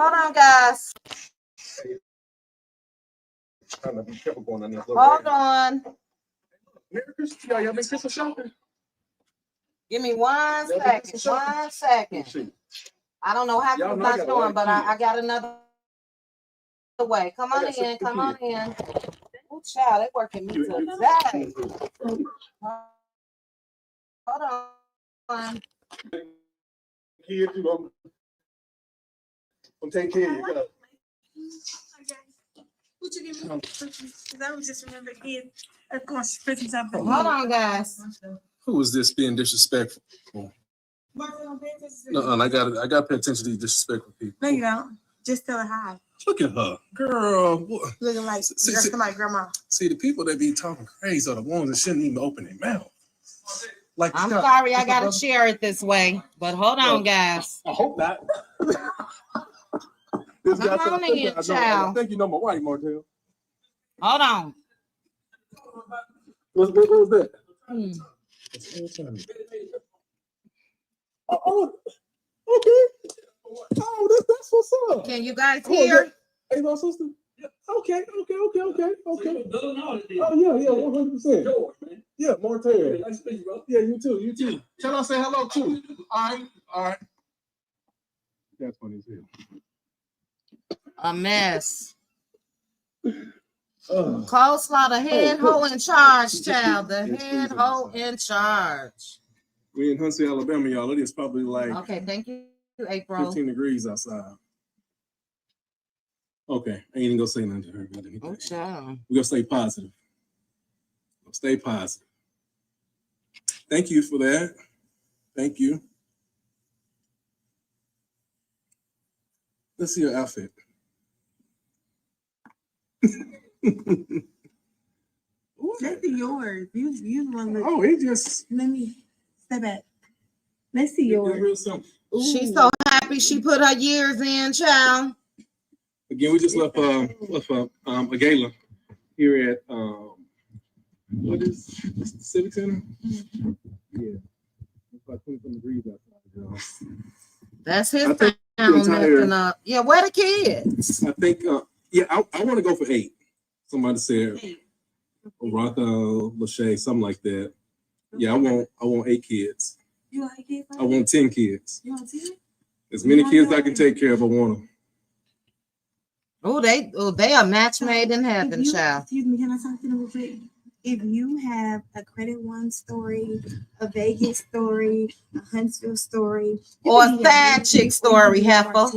Hold on, guys. Trying to be careful going on this. Hold on. Merry Christmas, y'all. Y'all make Christmas shopping? Give me 1 second. 1 second. I don't know how to not doing, but I got another way. Come on in. Come on in. Oh, child, they working me today. Hold on. Kids, you know, I'm taking care of you. What you give me? Because I was just remember kids. Of course, Christmas up. Hold on, guys. Who is this being disrespectful? No, I got to pay attention to these disrespectful people. No, you don't. Just tell her hi. Look at her, girl. Looking like dressed like grandma. See, the people that be talking crazy are the ones that shouldn't even open their mouth. Like, I'm sorry, I gotta share it this way, but hold on, guys. I hope not. Come on in, child. I think you know my wife, Martell. Hold on. What was that? Oh, okay. Oh, that's what's up. Can you guys hear? Hey, my sister. Okay. Oh, yeah, 100%. Yeah, Martell. Nice to meet you, bro. Yeah, you too. Shall I say hello too? All right. That's funny as hell. A mess. Coleslaw, the head hoe in charge, child. The head hoe in charge. We in Huntsville, Alabama, y'all. It is probably like okay. Thank you, April. 15 degrees outside. Okay, I ain't even gonna say nothing to her about anything. Oh, child. We're gonna stay positive. Stay positive. Thank you for that. Thank you. Let's see your outfit. Let's see yours. You want to. Oh, it just. Let me step back. Let's see yours. Real simple. She's so happy she put her years in, child. Again, we just left a gala here at what is this, the Civic Center? Mm-hmm. Yeah, it's about 27 degrees outside, y'all. That's his town messing up. Yeah, where the kids? I think I want to go for 8. Somebody said Rocco, Lachey, something like that. Yeah, I want 8 kids. You want 8 kids? I want 10 kids. You want 10? As many kids I can take care of, I want them. They are match made in heaven, child. Excuse me, can I talk to them real quick? If you have a Credit One story, a Vegas story, a Huntsville story, or a sad chick story, heifer.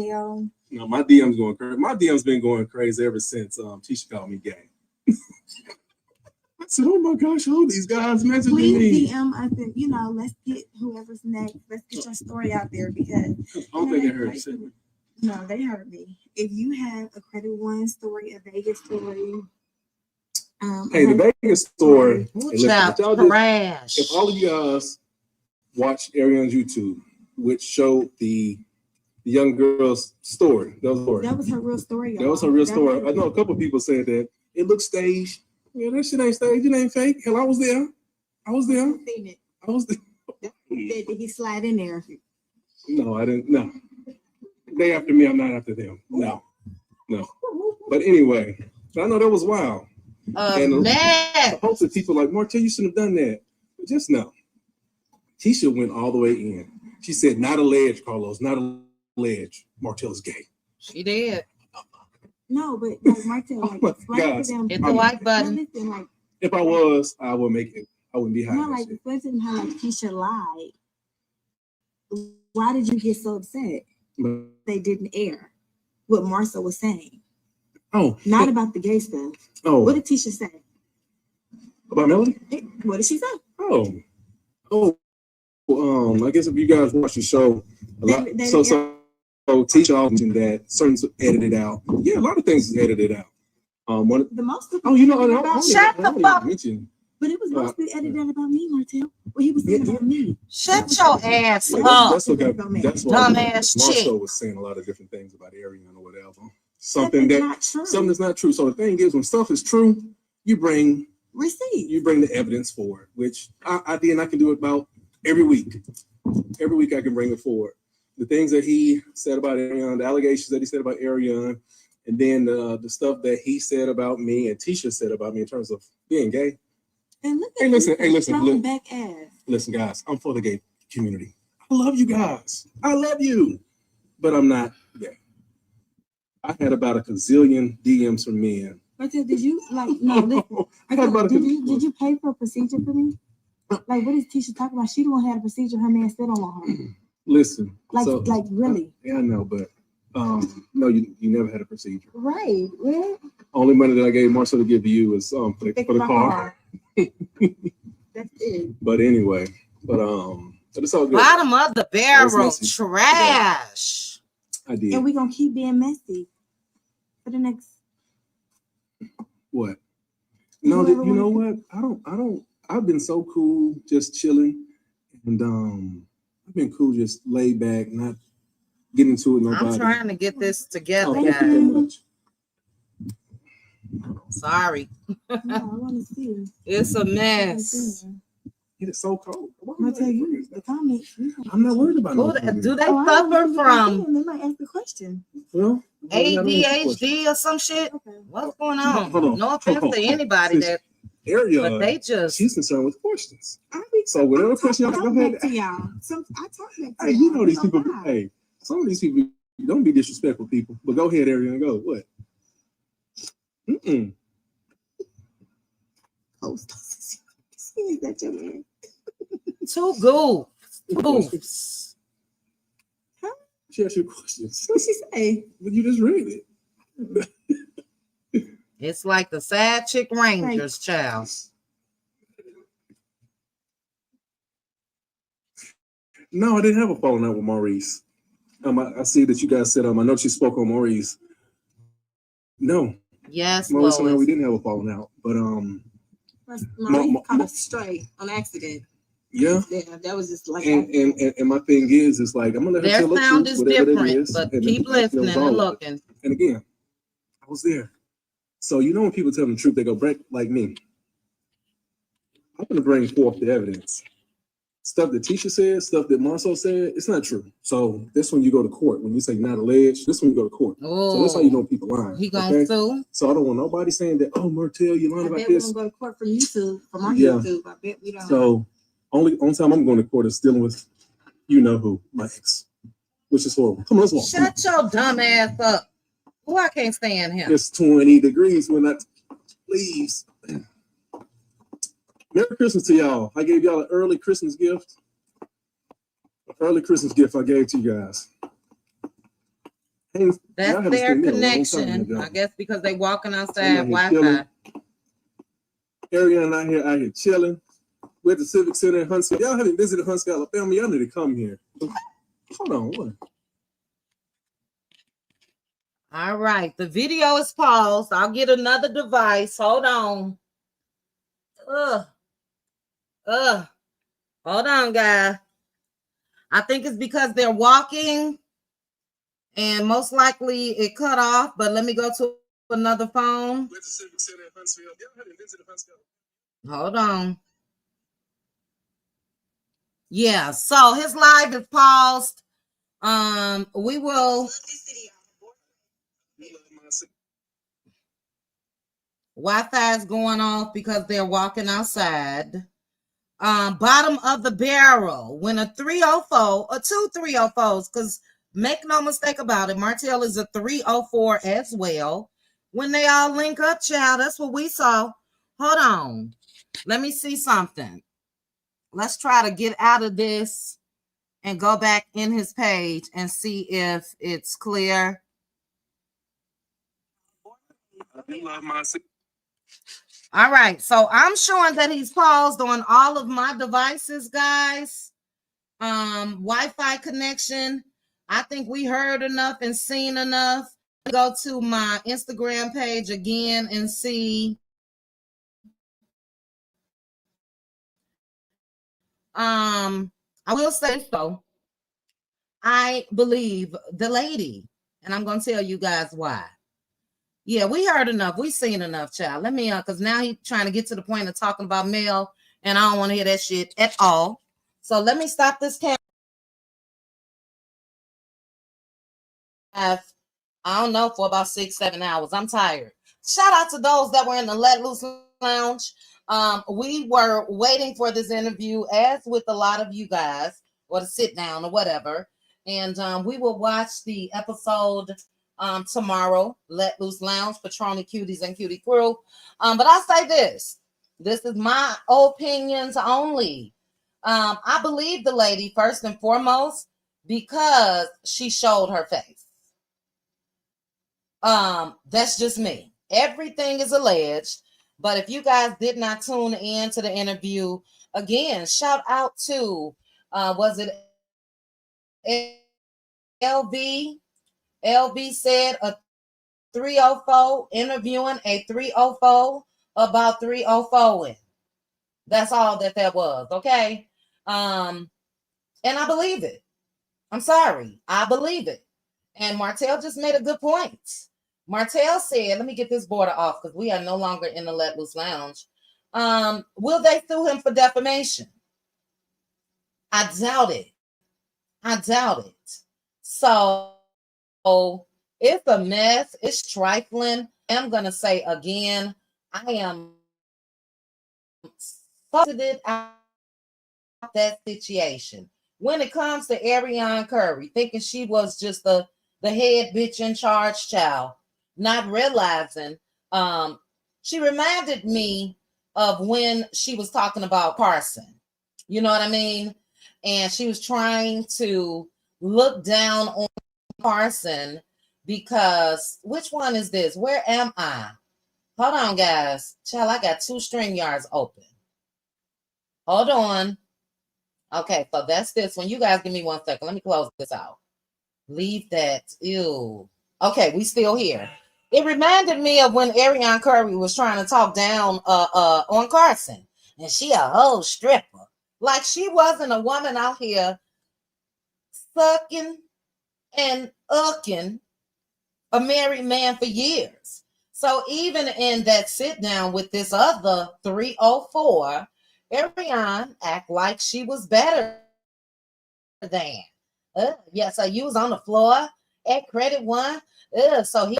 No, my DM's going crazy. My DM's been going crazy ever since Tisha called me gay. I said, "Oh my gosh, all these guys messaging me." Please DM. I said, let's get whoever's next. Let's get your story out there because I don't think they heard it. No, they heard me. If you have a Credit One story, a Vegas story. Hey, the Vegas story. Trash. If all of you guys watch Ariana's YouTube, which showed the young girl's story, that was her real story. That was her real story. I know a couple of people said that it looks staged. Yeah, that shit ain't staged. It ain't fake. Hell, I was there. I've seen it. I was there. Did he slide in there? No, I didn't. No. They after me, I'm not after them. No. But anyway, I know that was wild. And a host of people like, Martell, you shouldn't have done that. But just know, Tisha went all the way in. She said, not a ledge, Carlos, not a ledge. Martell is gay. She did. No, but like Martell, explain to them. Hit the like button. If I was, I would make it. I wouldn't be hiding. No, explain to them how Tisha lied. Why did you get so upset? They didn't air what Marsau was saying. Oh, not about the gay stuff. Oh, what did Tisha say about Melody? What did she say? I guess if you guys watch the show, so Tisha mentioned that certain edited out. Yeah, a lot of things is edited out. The most. Shut the fuck. But it was mostly edited about me, Martell. Well, he was saying about me. Shut your ass up. That's why Marsau was saying a lot of different things about Ariana or whatever. Something that's not true. So the thing is, when stuff is true, you bring receipts. You bring the evidence forward, which I did, and I can do it about every week. Every week I can bring it forward. the things that he said about Ariane, the allegations that he said about Ariane, and then the stuff that he said about me and Tisha said about me in terms of being gay. And look Hey, at listen, back ass. Listen, guys, I'm for the gay community. I love you guys. I love you, but I'm not gay. I had about a gazillion DMs from men. Martell, did you did you pay for a procedure for me? Like, what is Tisha talking about? She don't want to have a procedure. Her man still don't want her. Listen, really? Yeah, I know, but no, you never had a procedure. Right? Really? Only money that I gave Marsau to give to you was for the car. That's it. But anyway, but it's all good. Bottom of the barrel, trash. I did. And we're gonna keep being messy for the next. What? No, you know what? I don't. I've been so cool, just chilling, and I've been cool, just laid back, not getting into it. Nobody. I'm trying to get this together, thank you so much. Sorry. No, I want to see. It's a mess. It is so cold. I'm gonna tell you the comments. I'm not worried about it. Do they suffer from? They might ask the question. Well, ADHD or some shit? Okay. What's going on? Hold on. No offense to anybody that area, but they just she's concerned with questions. So whatever question y'all go ahead. To y'all. I talk back to hey, you know these people. Hey, some of these people don't be disrespectful people. But go ahead, Ariane, go. What? Is that your man? Too goofs. Huh? She asked you questions. What she say? But you just read it. It's like the Sad Chick Rangers, child. No, I didn't have a falling out with Maurice. I see that you guys said I know she spoke on Maurice. No. Yes, Maurice and I, we didn't have a falling out, but Maurice caught us straight on accident. Yeah, that was just like. And my thing is like I'm gonna let her tell the truth. Their sound is different, but keep listening and looking. And again, I was there, so you know when people tell the truth, they go break like me. I'm gonna bring forth the evidence. Stuff that Tisha said, stuff that Marsau said, it's not true. So this one you go to court. When you say not alleged, this one you go to court. So that's how you know people lying. He gonna sue. So I don't want nobody saying that, oh, Martell, you lying about this. We're gonna go to court for YouTube, from our YouTube. I bet we don't. So only time I'm going to court is dealing with you know who, my ex, which is horrible. Come on, let's walk. Shut your dumb ass up. Oh, I can't stand him. It's 20 degrees when I please. Merry Christmas to y'all. I gave y'all an early Christmas gift. An early Christmas gift I gave to you guys. Hey, that's their connection. I guess because they walking outside Wi-Fi. Ariane and I here chilling. We're at the Civic Center in Huntsville. Y'all haven't visited Huntsville, Alabama. Y'all need to come here. Hold on. What? All right. The video is paused. I'll get another device. Hold on. Hold on, guys. I think it's because they're walking and most likely it cut off, but let me go to another phone. Hold on. Yeah, so his live is paused. We will. Wi-Fi is going off because they're walking outside. Bottom of the barrel when a 304 or 2 304s, because make no mistake about it, Martell is a 304 as well. When they all link up, child, that's what we saw. Hold on. Let me see something. Let's try to get out of this and go back in his page and see if it's clear. All right, so I'm showing that he's paused on all of my devices, guys. Wi-Fi connection. I think we heard enough and seen enough. Go to my Instagram page again and see. I will say so. I believe the lady, and I'm going to tell you guys why. Yeah, we heard enough. We seen enough, child. Let me, because now he's trying to get to the point of talking about Mel, and I don't want to hear that shit at all. So let me stop this camera. I don't know, for about 6-7 hours. I'm tired. Shout out to those that were in the Let Loose Lounge. We were waiting for this interview, as with a lot of you guys, or to sit down or whatever. And we will watch the episode tomorrow, Let Loose Lounge, Patroni, Cuties, and Cutie Crew. But I'll say this. This is my opinions only. I believe the lady, first and foremost, because she showed her face. That's just me. Everything is alleged. But if you guys did not tune in to the interview, again, shout out to, was it LB? LB said a 304, interviewing a 304 about 304. That's all that was, okay? And I believe it. I'm sorry. I believe it. And Martell just made a good point. Martell said, let me get this border off because we are no longer in the Let Loose Lounge. Will they sue him for defamation? I doubt it. I doubt it. So it's a mess. It's trifling. I'm going to say again, I am positive out that situation. When it comes to Ariane Curry, thinking she was just the head bitch in charge child, not realizing, she reminded me of when she was talking about Carson. You know what I mean? And she was trying to look down on Carson because, which one is this? Where am I? Hold on, guys. Child, I got 2 StreamYards open. Hold on. Okay, so that's this one. You guys give me 1 second. Let me close this out. Leave that. Ew. Okay, we still here. It reminded me of when Ariane Curry was trying to talk down on Carson. And she a whole stripper. Like she wasn't a woman out here sucking and ucking a married man for years. So even in that sit down with this other 304, Ariane act like she was better than. Yeah, so you was on the floor at Credit One. So he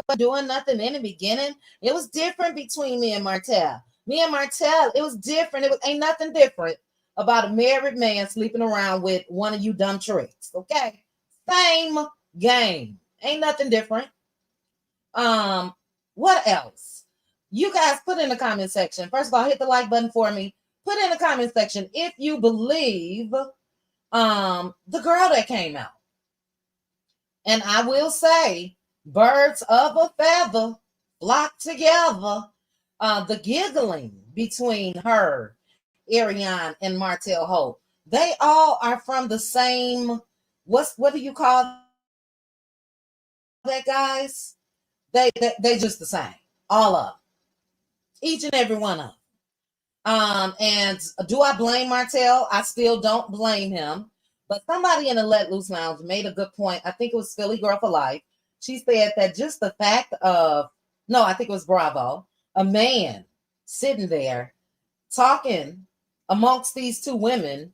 wasn't doing nothing in the beginning. It was different between me and Martell. Me and Martell, it was different. Ain't nothing different about a married man sleeping around with one of you dumb tricks. Okay, same game. Ain't nothing different. What else? You guys put in the comment section. First of all, hit the like button for me. Put in the comment section if you believe the girl that came out. And I will say, birds of a feather flock together. The giggling between her, Ariane, and Martell Holt. They all are from the same, what do you call that, guys? They just the same. All of them. Each and every one of them. And do I blame Martell? I still don't blame him. But somebody in the Let Loose Lounge made a good point. I think it was Philly Girl for Life. She said that just the fact of, no, I think it was Bravo, a man sitting there talking amongst these 2 women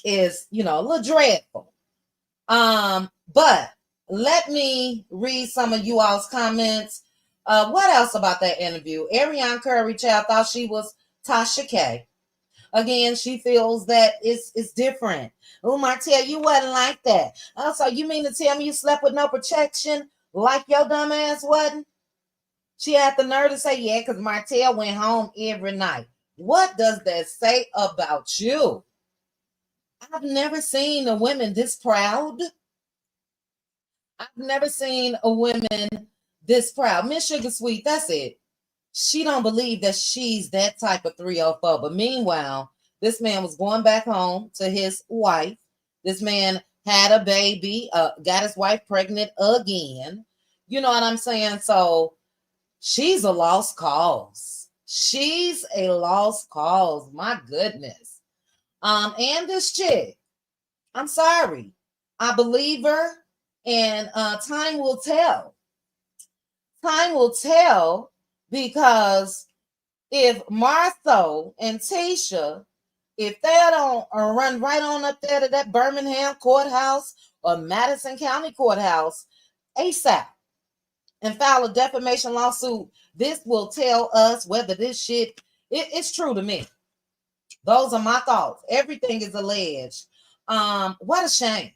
is, a little dreadful. But let me read some of you all's comments. What else about that interview? Ariane Curry child thought she was Tasha K. Again, she feels that it's different. Oh, Martell, you wasn't like that. So you mean to tell me you slept with no protection like your dumb ass wasn't? She had the nerve to say, yeah, because Martell went home every night. What does that say about you? I've never seen a woman this proud. I've never seen a woman this proud. Miss Sugar Sweet, that's it. She don't believe that she's that type of 304. But meanwhile, this man was going back home to his wife. This man had a baby, got his wife pregnant again. You know what I'm saying? So she's a lost cause. She's a lost cause. My goodness. And this chick, I'm sorry. I believe her, and time will tell. Time will tell, because if Marsau and Tisha, if they don't run right on up there to that Birmingham courthouse or Madison County courthouse ASAP and file a defamation lawsuit. This will tell us whether this shit it's true to me. Those are my thoughts. Everything is alleged. What a shame.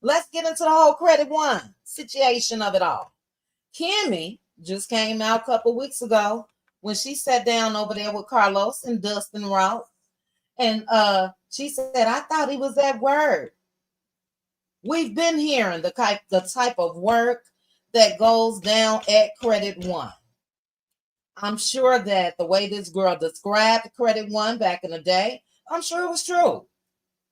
Let's get into the whole Credit One situation of it all. Kimmy just came out a couple weeks ago when she sat down over there with Carlos and Dustin Ross. And she said, I thought he was at work. We've been hearing the type of work that goes down at Credit One. I'm sure that the way this girl described Credit One back in the day, I'm sure it was true.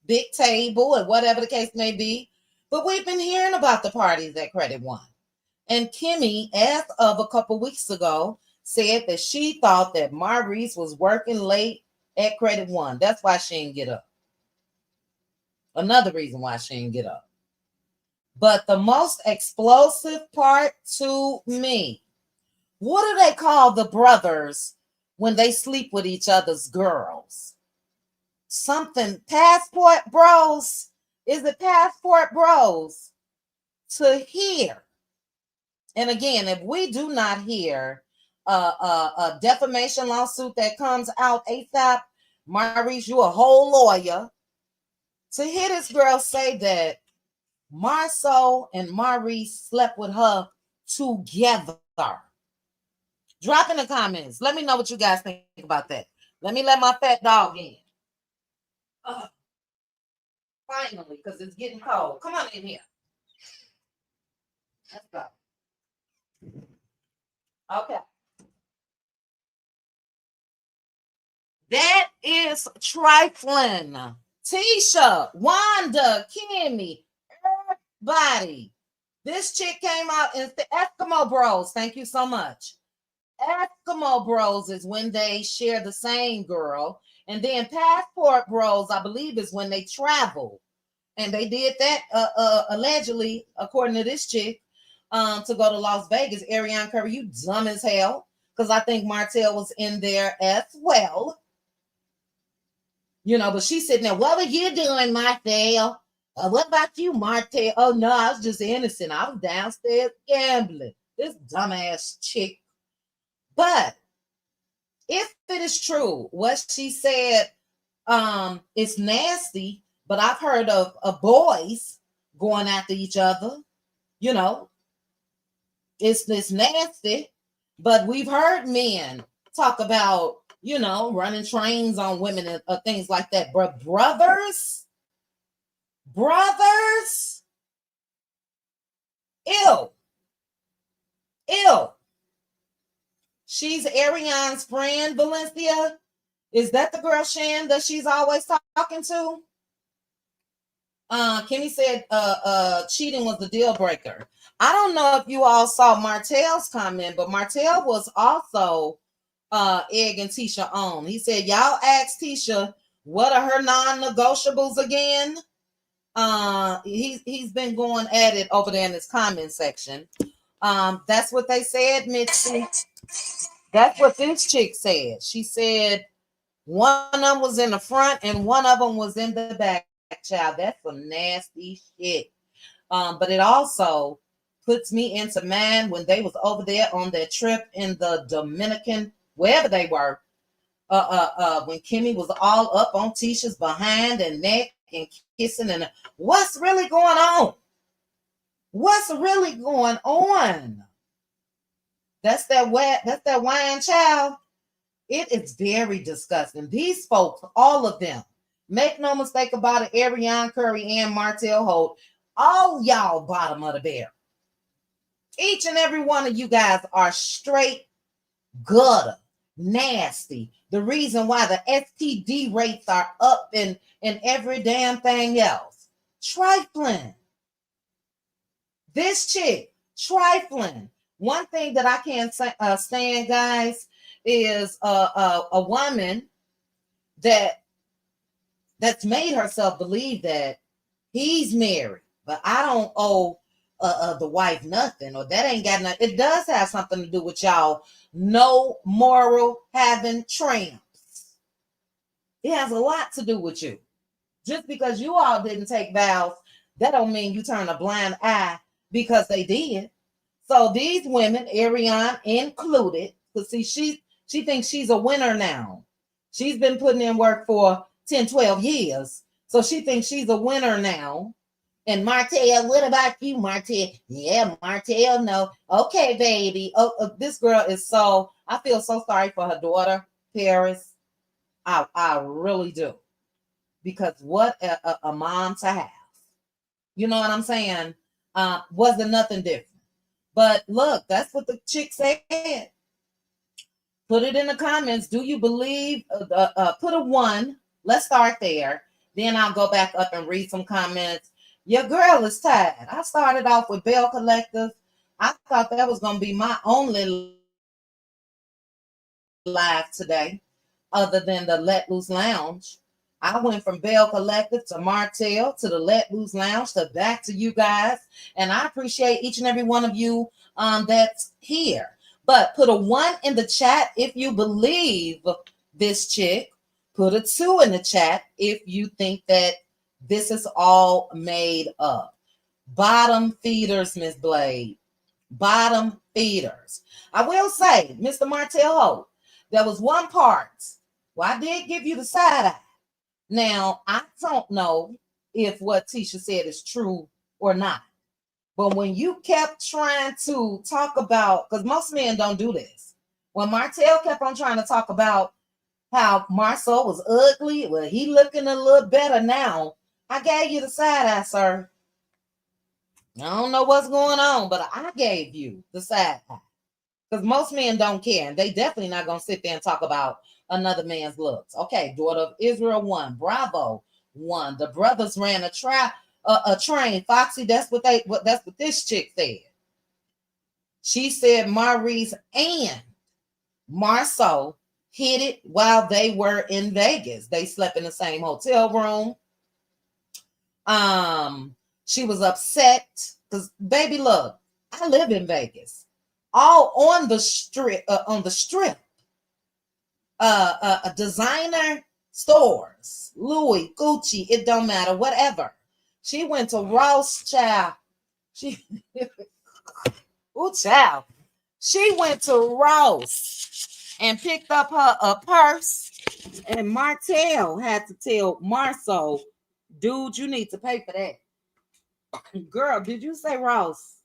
Big table and whatever the case may be. But we've been hearing about the parties at Credit One. And Kimmy, as of a couple weeks ago, said that she thought that Maurice was working late at Credit One. That's why she didn't get up. Another reason why she didn't get up. But the most explosive part to me, what do they call the brothers when they sleep with each other's girls? Something, passport bros? Is it passport bros? To hear. And again, if we do not hear a defamation lawsuit that comes out ASAP, Maurice, you a whole lawyer. To hear this girl say that Marsau and Maurice slept with her together. Drop in the comments. Let me know what you guys think about that. Let me let my fat dog in. Finally, because it's getting cold. Come on in here. Let's go. Okay. That is trifling. Tisha, Wanda, Kimmy, everybody. This chick came out in the Eskimo Bros. Thank you so much. Eskimo Bros is when they share the same girl. And then Passport Bros, I believe, is when they travel. And they did that allegedly, according to this chick, to go to Las Vegas. Ariane Curry, you dumb as hell. Because I think Martell was in there as well. You know, but she's sitting there, what were you doing, Martell? What about you, Martell? Oh, no, I was just innocent. I was downstairs gambling. This dumbass chick. But if it is true, what she said, it's nasty, but I've heard of boys going after each other. You know, it's nasty, but we've heard men talk about, you know, running trains on women and things like that. But brothers, ew. She's Ariane's friend, Valencia. Is that the girl, Shan, that she's always talking to? Kimmy said cheating was the deal breaker. I don't know if you all saw Martell's comment, but Martell was also egging Tisha on. He said, y'all asked Tisha, what are her non-negotiables again? He's been going at it over there in his comment section. That's what they said, Mitzi. That's what this chick said. She said one of them was in the front and one of them was in the back. Child, that's some nasty shit. But it also puts me into mind when they was over there on their trip in the Dominican, wherever they were, when Kimmy was all up on Tisha's behind and neck and kissing, and what's really going on? What's really going on? That's that wine, child. It is very disgusting. These folks, all of them, make no mistake about it, Ariane Curry and Martell Holt, all y'all bottom of the barrel. Each and every one of you guys are straight gutter, nasty. The reason why the STD rates are up in every damn thing else. Trifling. This chick, trifling. One thing that I can't stand, guys, is a woman that's made herself believe that he's married, but I don't owe the wife nothing, or that ain't got nothing. It does have something to do with y'all no moral having tramps. It has a lot to do with you. Just because you all didn't take vows, that don't mean you turn a blind eye because they did. So these women, Ariane included, because see, she thinks she's a winner now. She's been putting in work for 10, 12 years. So she thinks she's a winner now. And Martell, what about you, Martell? Yeah, Martell, no. Okay, baby. This girl is so, I feel so sorry for her daughter, Paris. I really do. Because what a mom to have. You know what I'm saying? Wasn't nothing different. But look, that's what the chick said. Put it in the comments. Do you believe? Put a 1. Let's start there. Then I'll go back up and read some comments. Your girl is tired. I started off with Bell Collective. I thought that was going to be my only live today, other than the Let Loose Lounge. I went from Bell Collective to Martell to the Let Loose Lounge to back to you guys. And I appreciate each and every one of you that's here. But put a 1 in the chat if you believe this chick. Put a 2 in the chat if you think that this is all made up. Bottom feeders, Miss Blade. Bottom feeders. I will say, Mr. Martell Holt, there was one part. Well, I did give you the side eye. Now, I don't know if what Tisha said is true or not. But when you kept trying to talk about, because most men don't do this. When Martell kept on trying to talk about how Marsau was ugly, well, he looking a little better now. I gave you the side eye, sir. I don't know what's going on, but I gave you the side eye. Because most men don't care. And they definitely not going to sit there and talk about another man's looks. Okay, daughter of Israel 1. Bravo 1. The brothers ran a train. Foxy, that's what this chick said. She said Maurice and Marsau hit it while they were in Vegas. They slept in the same hotel room. She was upset because, baby, look, I live in Vegas. All on the strip, designer stores, Louis, Gucci, it don't matter, whatever. She went to Ross, child. She went to Ross and picked up her a purse, and Martell had to tell Marsau, dude, you need to pay for that. Girl, did you say Ross?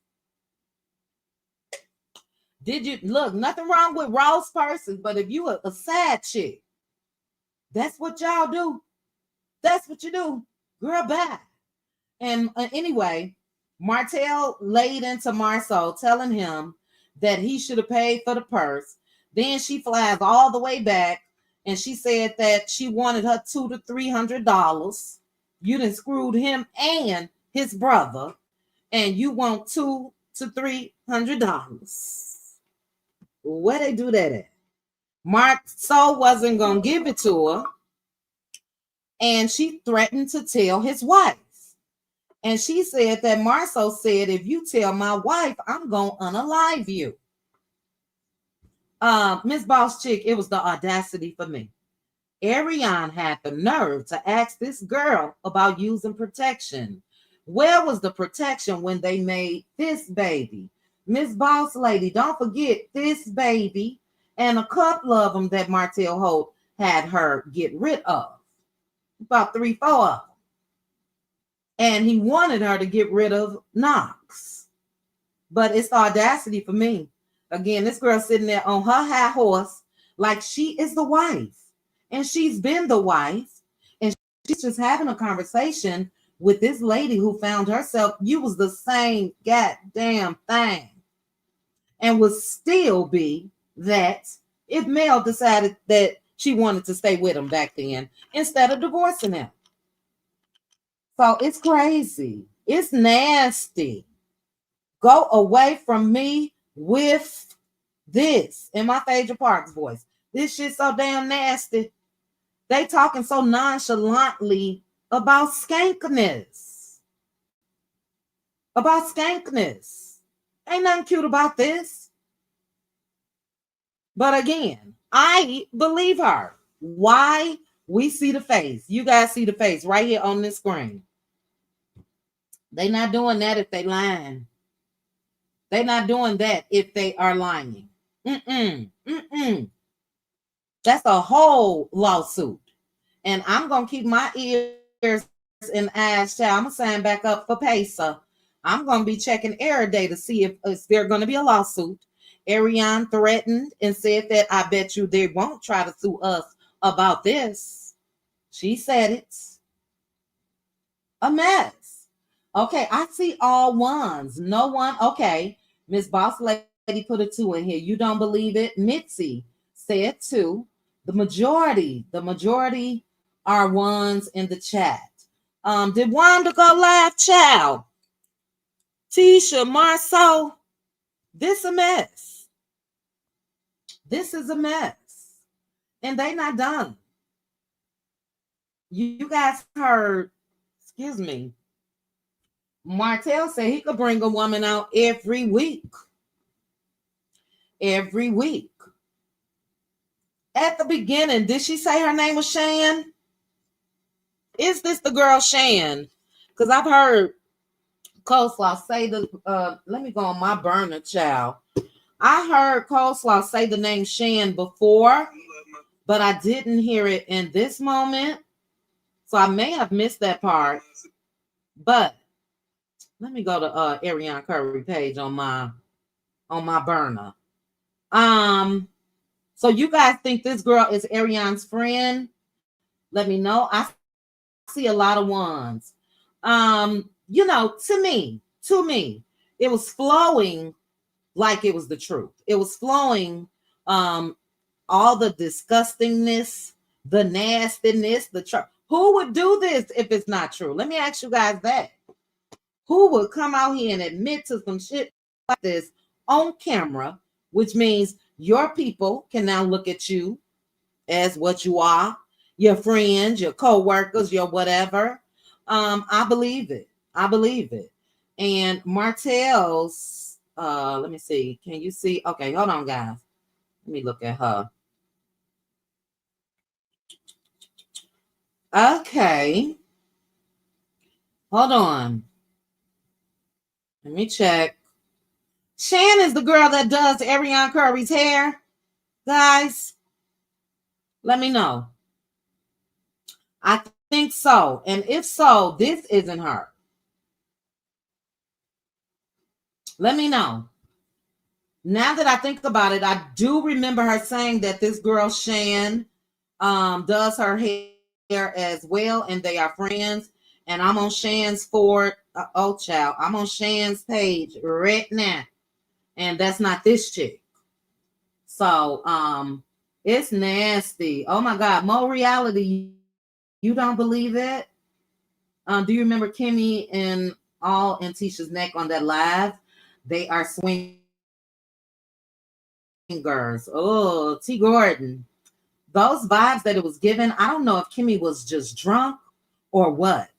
Did you look? Nothing wrong with Ross purses, but if you a sad chick, that's what y'all do. That's what you do, girl. Bye. And anyway, Martell laid into Marsau, telling him that he should have paid for the purse. Then she flies all the way back, and she said that she wanted her $200 to $300. You done screwed him and his brother, and you want $200 to $300. Where they do that at? Marsau wasn't gonna give it to her, and she threatened to tell his wife. And she said that Marsau said, if you tell my wife, I'm gonna unalive you. Miss Boss Chick, it was the audacity for me. Ariane had the nerve to ask this girl about using protection. Where was the protection when they made this baby? Miss Boss Lady, don't forget this baby and a couple of them that Martell Holt had her get rid of. About 3, 4 of them. And he wanted her to get rid of Knox. But it's the audacity for me. Again, this girl sitting there on her high horse like she is the wife. And she's been the wife. And she's just having a conversation with this lady who found herself, you was the same goddamn thing. And would still be that if Mel decided that she wanted to stay with him back then instead of divorcing him. So it's crazy. It's nasty. Go away from me with this. In my Phaedra Parks voice. This shit's so damn nasty. They talking so nonchalantly about skankiness. About skankiness. Ain't nothing cute about this. But again, I believe her. Why? We see the face. You guys see the face right here on this screen. They not doing that if they lying. They're not doing that if they are lying. That's a whole lawsuit. And I'm going to keep my ears and eyes, child. I'm going to sign back up for PASA. I'm going to be checking every day to see if there's going to be a lawsuit. Ariane threatened and said that I bet you they won't try to sue us about this. She said it's a mess. Okay, I see all ones. No one. Okay, Miss Boss Lady put a 2 in here. You don't believe it? Mitzi said 2. The majority are ones in the chat. Did Wanda go live, child? Tisha, Marsau, this a mess. This is a mess. And they not done. You guys heard, excuse me, Martell said he could bring a woman out every week. Every week. At the beginning, did she say her name was Shan? Is this the girl Shan? Because I've heard Coleslaw say let me go on my burner, child. I heard Coleslaw say the name Shan before, but I didn't hear it in this moment. So I may have missed that part. But let me go to Ariane Curry page on my burner. So you guys think this girl is Ariane's friend? Let me know. I see a lot of ones. To me, it was flowing like it was the truth. It was flowing, all the disgustingness, the nastiness, who would do this if it's not true? Let me ask you guys that. Who would come out here and admit to some shit like this on camera, which means your people can now look at you as what you are, your friends, your co-workers, your whatever. I believe it. And Martell's, let me see. Can you see? Okay, hold on, guys. Let me look at her. Okay. Hold on. Let me check. Shan is the girl that does Ariane Curry's hair. Guys, let me know. I think so. And if so, this isn't her. Let me know. Now that I think about it, I do remember her saying that this girl Shan does her hair as well, and they are friends. And I'm on Shan's I'm on Shan's page right now, and that's not this chick. So it's nasty. Oh my God, Mo Reality, you don't believe it? Do you remember Kimmy and all and Tisha's neck on that live? They are swingers. Oh, T. Gordon. Those vibes that it was given, I don't know if Kimmy was just drunk or what,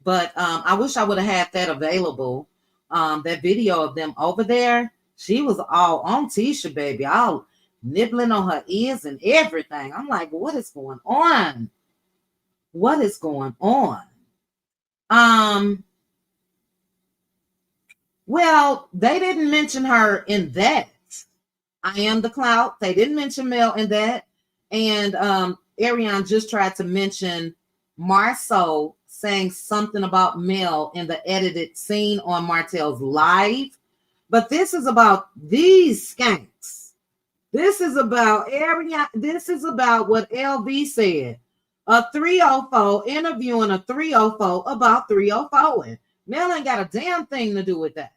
but I wish I would have had that available. That video of them over there, she was all on Tisha, baby, all nibbling on her ears and everything. I'm like, what is going on? What is going on? Well, they didn't mention her in that. I Am the Clout. They didn't mention Mel in that. And Ariane just tried to mention Marsau saying something about Mel in the edited scene on Martell's live. But this is about these skanks. This is about Ariane. This is about what LV said. A 304 interviewing a 304 about 304. Mel ain't got a damn thing to do with that.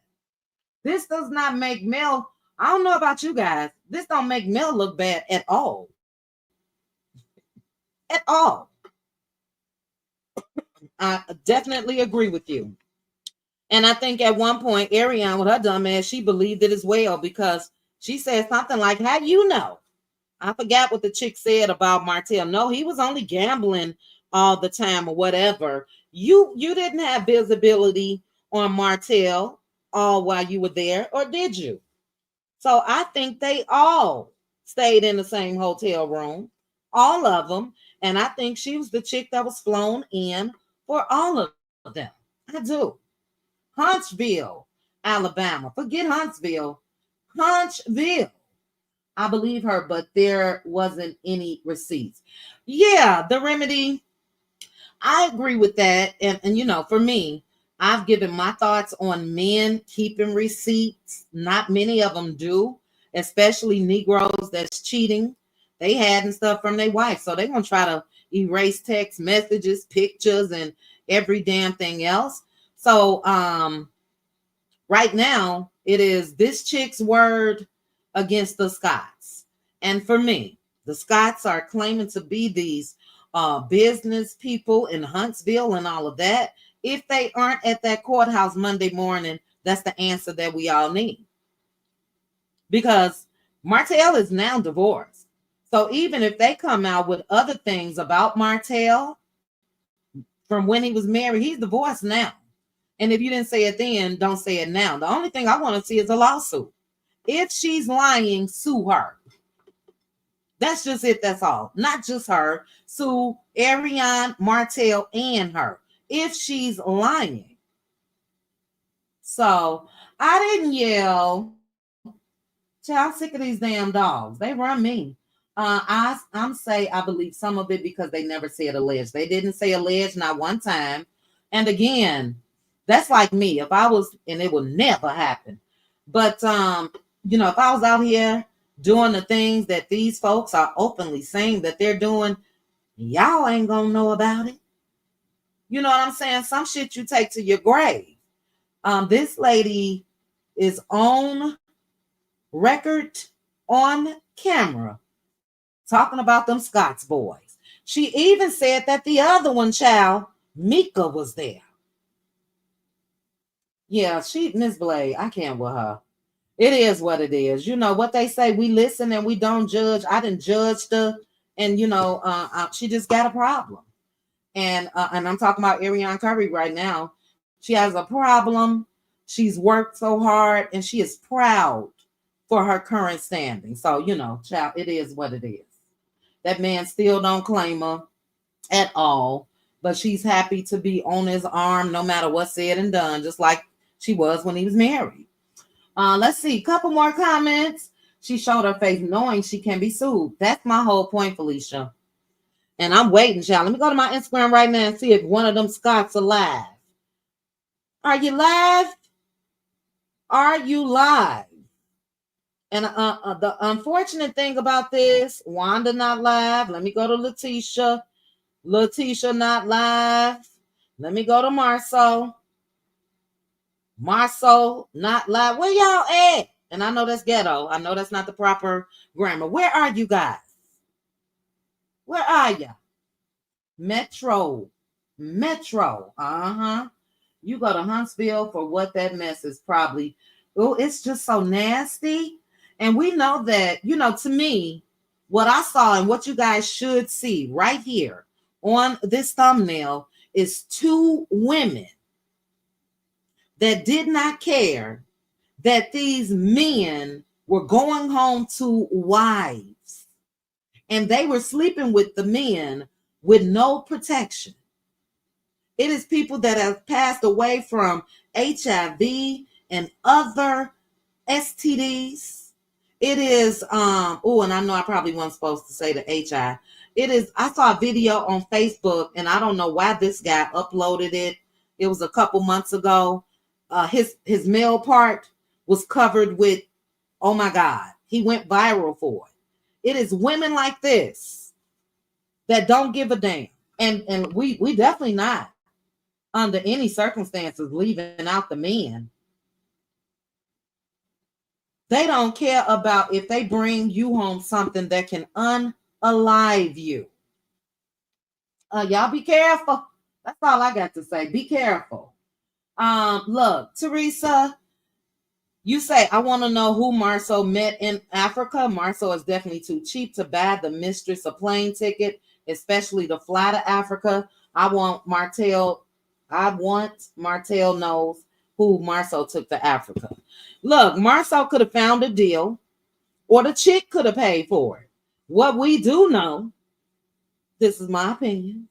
This does not make Mel, I don't know about you guys, this don't make Mel look bad at all. At all. I definitely agree with you. And I think at one point, Ariane, with her dumb ass, she believed it as well, because she said something like, how do you know? I forgot what the chick said about Martell. No, he was only gambling all the time or whatever. You didn't have visibility on Martell all while you were there, or did you? So I think they all stayed in the same hotel room, all of them. And I think she was the chick that was flown in for all of them. I do. Huntsville. Alabama. Forget Huntsville. Huntsville. I believe her, but there wasn't any receipts. Yeah, the remedy, I agree with that. And you know, for me, I've given my thoughts on men keeping receipts. Not many of them do, especially Negroes that's cheating. They had and stuff from their wife. So they're gonna try to erase text messages, pictures, and every damn thing else. So right now, it is this chick's word against the Scots. And for me, the Scots are claiming to be these business people in Huntsville and all of that. If they aren't at that courthouse Monday morning, that's the answer that we all need. Because Martell is now divorced. So even if they come out with other things about Martell from when he was married, he's divorced now. And if you didn't say it then, don't say it now. The only thing I want to see is a lawsuit. If she's lying, sue her. That's just it. That's all. Not just her. Sue Ariane, Martell, and her. If she's lying. So I didn't yell. I'm sick of these damn dogs. They run me. I'm say I believe some of it because they never said alleged. They didn't say alleged not one time. And again, that's like me. If I was, and it will never happen. But you know, if I was out here doing the things that these folks are openly saying that they're doing, y'all ain't gonna know about it. You know what I'm saying? Some shit you take to your grave. This lady is on record on camera talking about them Scots boys. She even said that the other one, child, Mika, was there. Yeah, Miss Blade, I can't with her. It is what it is. You know what they say, we listen and we don't judge. I didn't judge her, and you know, she just got a problem. And I'm talking about Ariane Curry right now. She has a problem. She's worked so hard, and she is proud for her current standing. So, you know, child, it is what it is. That man still don't claim her at all, but she's happy to be on his arm no matter what's said and done, just like she was when he was married. Let's see, couple more comments. She showed her face knowing she can be sued. That's my whole point, Felicia. And I'm waiting, child. Let me go to my Instagram right now and see if one of them Scots are live. Are you live? Are you live? And the unfortunate thing about this, Wanda not live. Let me go to Letitia. Letitia not live. Let me go to Marsau. Marsau not live. Where y'all at? And I know that's ghetto. I know that's not the proper grammar. Where are you guys? Where are you? Metro. Uh-huh. You go to Huntsville for what that mess is probably. Oh, it's just so nasty. And we know that, you know, to me, what I saw and what you guys should see right here on this thumbnail is two women that did not care that these men were going home to wives and they were sleeping with the men with no protection. It is people that have passed away from HIV and other STDs. It is, and I know I probably wasn't supposed to say the HI. It is, I saw a video on Facebook, and I don't know why this guy uploaded it. It was a couple months ago. His male part was covered with, oh my God, he went viral for it. It is women like this that don't give a damn. And we definitely not under any circumstances leaving out the men. They don't care about if they bring you home something that can unalive you. Y'all be careful. That's all I got to say. Be careful. Look, Teresa, you say, I want to know who Marsau met in Africa. Marsau is definitely too cheap to buy the mistress a plane ticket, especially to fly to Africa. I want Martell knows who Marsau took to Africa. Look, Marsau could have found a deal, or the chick could have paid for it. What we do know, this is my opinion,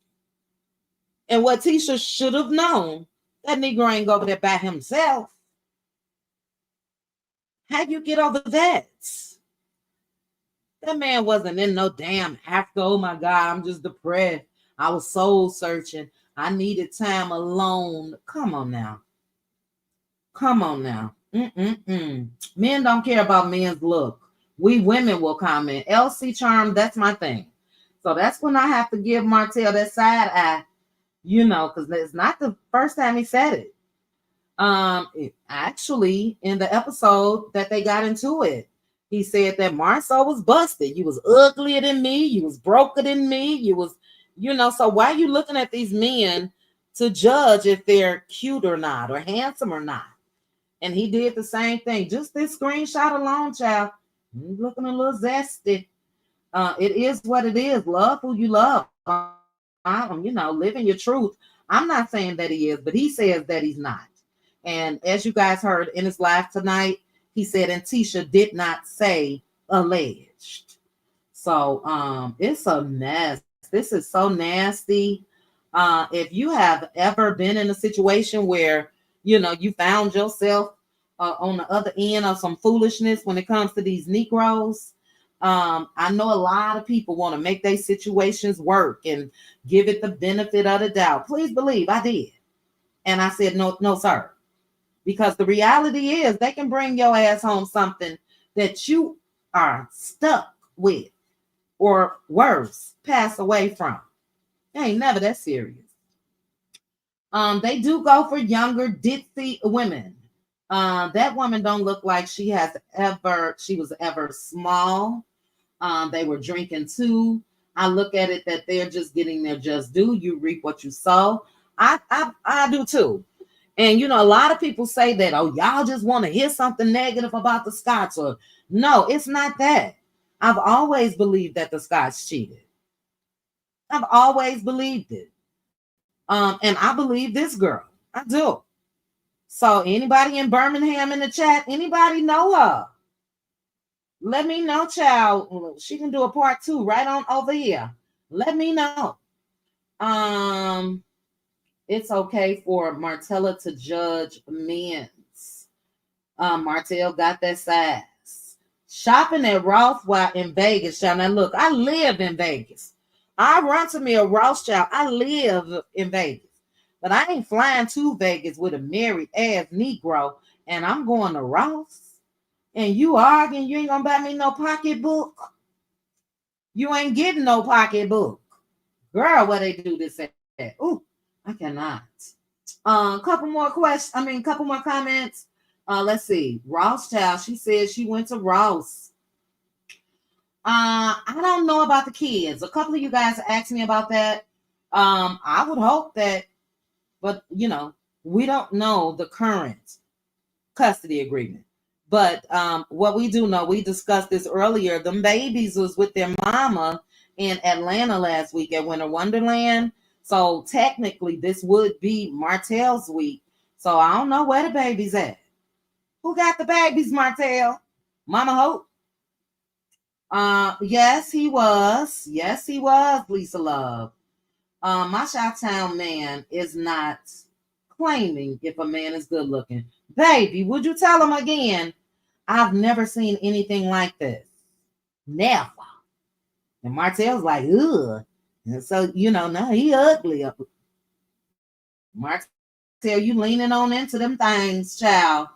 and what Tisha should have known, that Negro ain't go over there by himself. How'd you get over that? That man wasn't in no damn Africa. Oh my God, I'm just depressed. I was soul searching. I needed time alone. Come on now. Come on now. Men don't care about men's look. We women will comment. LC charm, that's my thing. So that's when I have to give Martell that side eye, because it's not the first time he said it. Actually, in the episode that they got into it, he said that Marsau was busted. You was uglier than me. You was broker than me. You was, so why are you looking at these men to judge if they're cute or not, or handsome or not? And he did the same thing. Just this screenshot alone, child, he's looking a little zesty. It is what it is. Love who you love. Living your truth. I'm not saying that he is, but he says that he's not. And as you guys heard in his live tonight, he said, and Tisha did not say alleged. So it's a mess. This is so nasty. If you have ever been in a situation where, you found yourself on the other end of some foolishness when it comes to these Negroes, I know a lot of people want to make their situations work and give it the benefit of the doubt. Please believe I did. And I said, no, sir. Because the reality is they can bring your ass home something that you are stuck with, or worse, pass away from. It ain't never that serious. They do go for younger ditzy women. That woman don't look like she was ever small. They were drinking too. I look at it that they're just getting their just due. You reap what you sow. I do too. And a lot of people say that, oh, y'all just want to hear something negative about the Scots. Or no, it's not that. I've always believed that the Scots cheated. I've always believed it. And I believe this girl. I do. So anybody in Birmingham in the chat, anybody know her? Let me know, child. She can do a part 2 right on over here. Let me know. It's okay for Martella to judge men's. Martell got that size. Shopping at Ross while in Vegas, child. Now look, I live in Vegas. I run to me a Ross, child. I live in Vegas. But I ain't flying to Vegas with a married ass Negro and I'm going to Ross. And you arguing you ain't gonna buy me no pocketbook. You ain't getting no pocketbook. Girl, what they do this at? Ooh, I cannot. Couple more comments. Let's see. Ross child, she said she went to Ross. I don't know about the kids. A couple of you guys asked me about that. I would hope that, but we don't know the current custody agreement. But what we do know, we discussed this earlier, them babies was with their mama in Atlanta last week at Winter Wonderland. So technically this would be Martell's week. So I don't know where the baby's at. Who got the babies, Martell? Mama Hope? Yes, he was. Yes, he was, Lisa Love. My Chi-Town man is not claiming if a man is good looking. Baby, would you tell him again? I've never seen anything like this. Never. And Martell's like, ugh. And so, now he ugly. Martell, you leaning on into them things, child.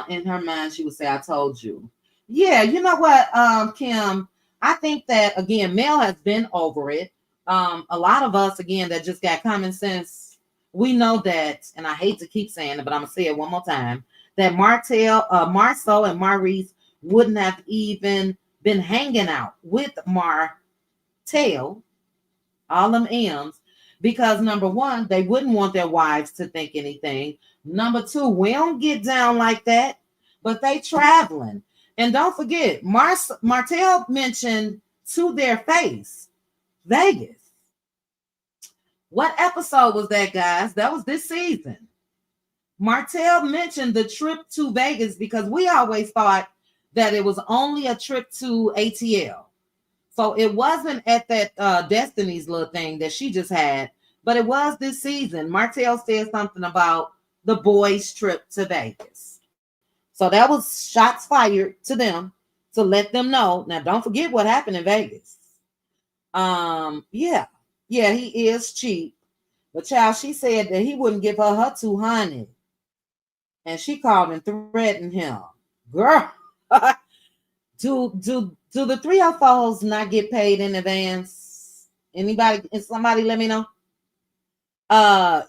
In her mind, she would say, I told you. Yeah, you know what, Kim? I think that, again, Mel has been over it. A lot of us, again, that just got common sense, we know that, and I hate to keep saying it, but I'm going to say it one more time, that Marsau and Maurice wouldn't have even been hanging out with Martell, all them M's, because number one, they wouldn't want their wives to think anything. Number two, we don't get down like that, but they traveling. And don't forget, Martell mentioned to their face, Vegas. What episode was that, guys? That was this season. Martell mentioned the trip to Vegas because we always thought that it was only a trip to ATL. So it wasn't at that Destiny's little thing that she just had, but it was this season. Martell said something about the boys' trip to Vegas. So that was shots fired to them to let them know. Now, don't forget what happened in Vegas. Yeah, he is cheap. But child, she said that he wouldn't give her 200. And she called and threatened him. Girl, do the 304s not get paid in advance? Somebody let me know.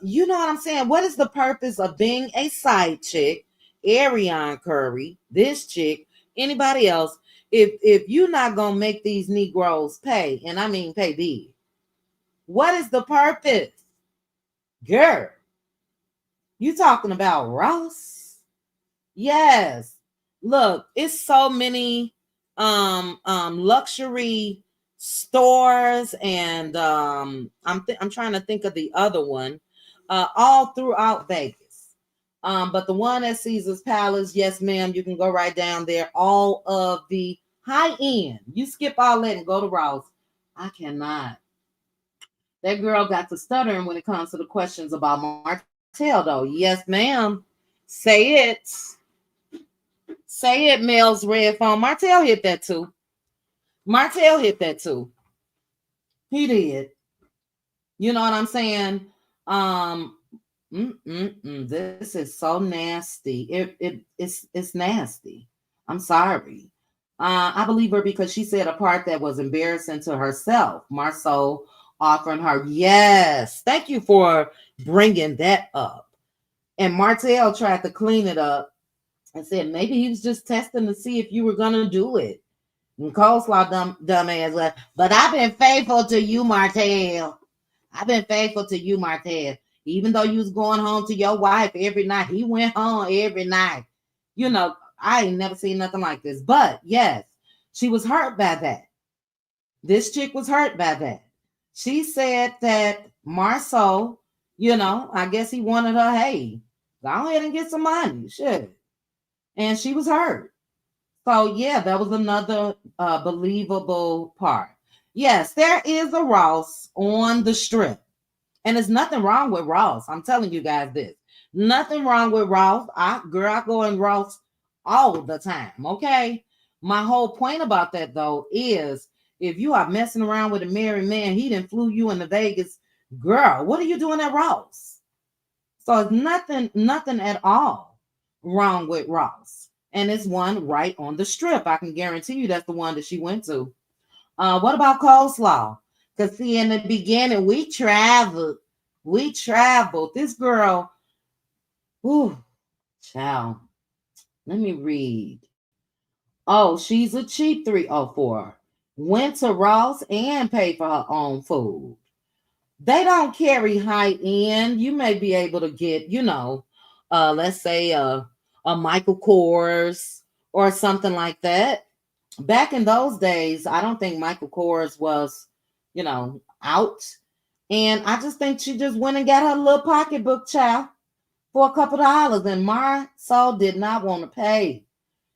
You know what I'm saying? What is the purpose of being a side chick, Ariane Curry, this chick, anybody else, if you're not gonna make these Negroes pay, and I mean pay big? What is the purpose? Girl, you talking about Ross? Yes. Look, it's so many luxury stores, and I'm trying to think of the other one, all throughout Vegas. But the one at Caesar's Palace, yes, ma'am, you can go right down there. All of the high end, you skip all that and go to Ross. I cannot. That girl got to stuttering when it comes to the questions about Martell, though. Yes, ma'am. Say it. Say it, Mel's red phone. Martell hit that too. He did. You know what I'm saying? This is so nasty. It's nasty. I'm sorry. I believe her because she said a part that was embarrassing to herself. Marsau offering her, yes. Thank you for bringing that up. And Martell tried to clean it up and said maybe he was just testing to see if you were gonna do it. And Coleslaw dumbass left. But I've been faithful to you, Martell. Even though you was going home to your wife every night, he went home every night. You know, I ain't never seen nothing like this. But yes, she was hurt by that. This chick was hurt by that. She said that Marsau, I guess he wanted her, hey, go ahead and get some money. Shit. And she was hurt. So, yeah, that was another believable part. Yes, there is a Ross on the strip. And there's nothing wrong with Ross. I'm telling you guys this. Nothing wrong with Ross. I go in Ross all the time, okay? My whole point about that, though, is if you are messing around with a married man, he done flew you into Vegas, girl, what are you doing at Ross? So it's nothing at all wrong with Ross. And it's one right on the strip. I can guarantee you that's the one that she went to. What about Coleslaw? Because see, in the beginning, we traveled. This girl, child. Let me read. Oh, she's a cheap 304. Went to Ross and paid for her own food. They don't carry high end. You may be able to get, let's say a Michael Kors or something like that. Back in those days, I don't think Michael Kors was, out. And I just think she just went and got her little pocketbook, child, for a couple of dollars. And Marsau did not want to pay.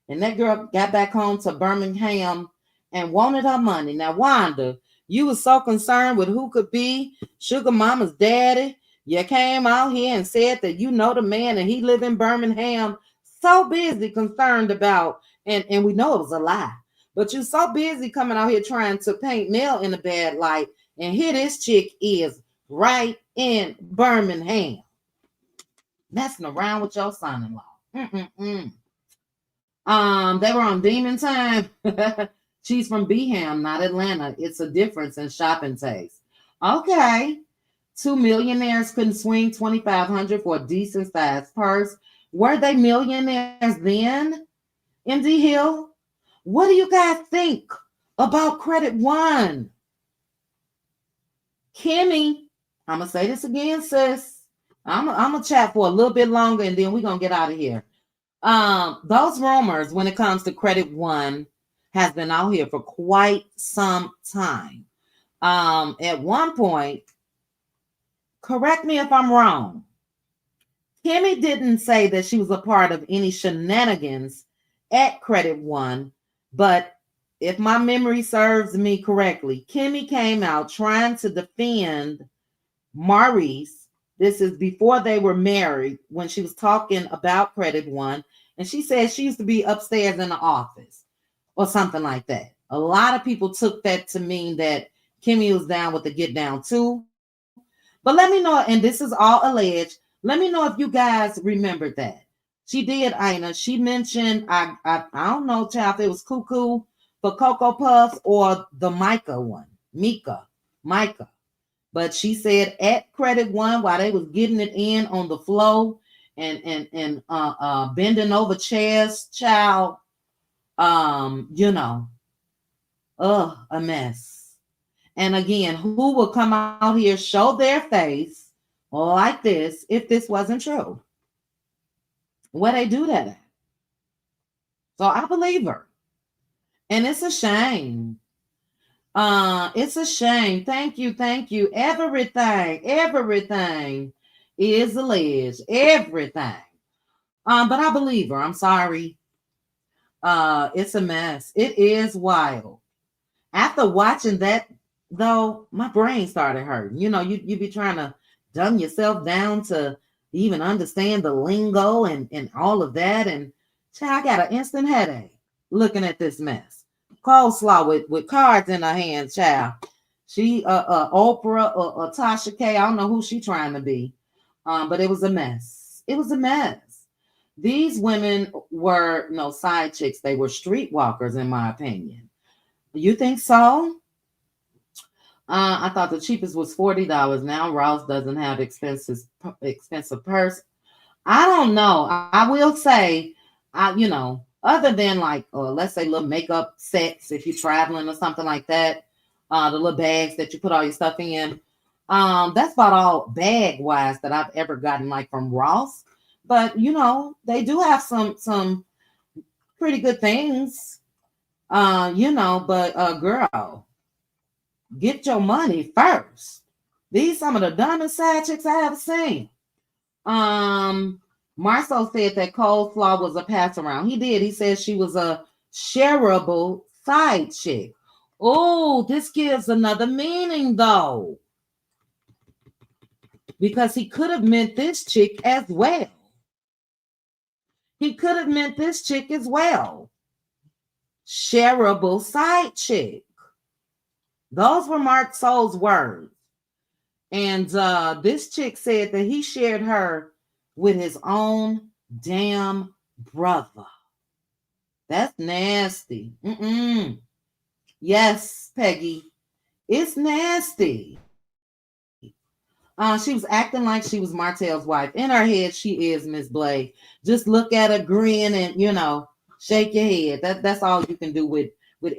And that girl got back home to Birmingham and wanted her money. Now, Wanda, you was so concerned with who could be Sugar Mama's daddy. You came out here and said that you know the man and he live in Birmingham. So busy concerned about, and we know it was a lie, but you're so busy coming out here trying to paint Mel in a bad light. And here this chick is right in Birmingham, messing around with your son-in-law. They were on Demon Time. She's from Beham, not Atlanta. It's a difference in shopping taste. Okay. 2 millionaires couldn't swing $2,500 for a decent sized purse. Were they millionaires then? MD Hill? What do you guys think about Credit One? Kimmy, I'm going to say this again, sis. I'm going to chat for a little bit longer and then we're going to get out of here. Those rumors when it comes to Credit One has been out here for quite some time. At one point, correct me if I'm wrong, Kimmy didn't say that she was a part of any shenanigans at Credit One, but if my memory serves me correctly, Kimmy came out trying to defend Maurice. This is before they were married, when she was talking about Credit One, And she said she used to be upstairs in the office or something like that. A lot of people took that to mean that Kimmy was down with the get down too. But let me know, and this is all alleged. Let me know if you guys remembered that. She did, Ina. She mentioned, I don't know, child, if it was Cuckoo for Cocoa Puffs or the Micah one. Micah. But she said at Credit One, while they was getting it in on the flow and bending over chairs, child, a mess. And again, who will come out here, show their face like this if this wasn't true? Where they do that at? So I believe her. And it's a shame. It's a shame. Thank you. Everything is alleged. Everything. But I believe her. I'm sorry. It's a mess. It is wild. After watching that, though, my brain started hurting. You be trying to dumb yourself down to even understand the lingo and all of that. And child, I got an instant headache looking at this mess. Coleslaw with cards in her hand, child. She Oprah or Tasha K. I don't know who she trying to be. But it was a mess. It was a mess. These women were no side chicks. They were streetwalkers, in my opinion. You think so? I thought the cheapest was $40. Now Ross doesn't have expensive purse. I don't know. I will say, other than like, let's say little makeup sets, if you're traveling or something like that, the little bags that you put all your stuff in. That's about all bag wise that I've ever gotten like from Ross. But they do have some pretty good things. But girl, get your money first. These some of the dumbest side chicks I ever seen. Marsau said that coleslaw was a pass around. He did. He said she was a shareable side chick. Oh, this gives another meaning though. Because he could have meant this chick as well. Shareable side chick. Those were Marsau's words. And this chick said that he shared her with his own damn brother. That's nasty. Yes, Peggy. It's nasty. She was acting like she was Martell's wife. In her head, she is Miss Blake. Just look at her, grin, and shake your head. That's all you can do with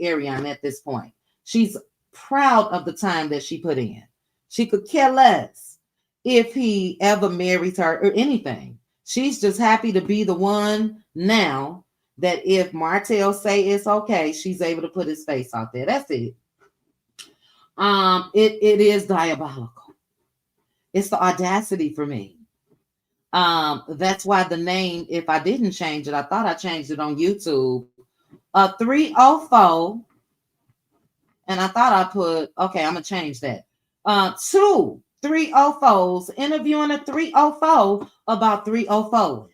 Ariane at this point. She's proud of the time that she put in. She could care less if he ever marries her or anything. She's just happy to be the one now that if Martell say it's okay, she's able to put his face out there. That's it. It is diabolical. It's the audacity for me. That's why the name, if I didn't change it, I thought I changed it on YouTube. 304. And I thought I put, okay, I'm going to change that. 2 304s interviewing a 304 about 304.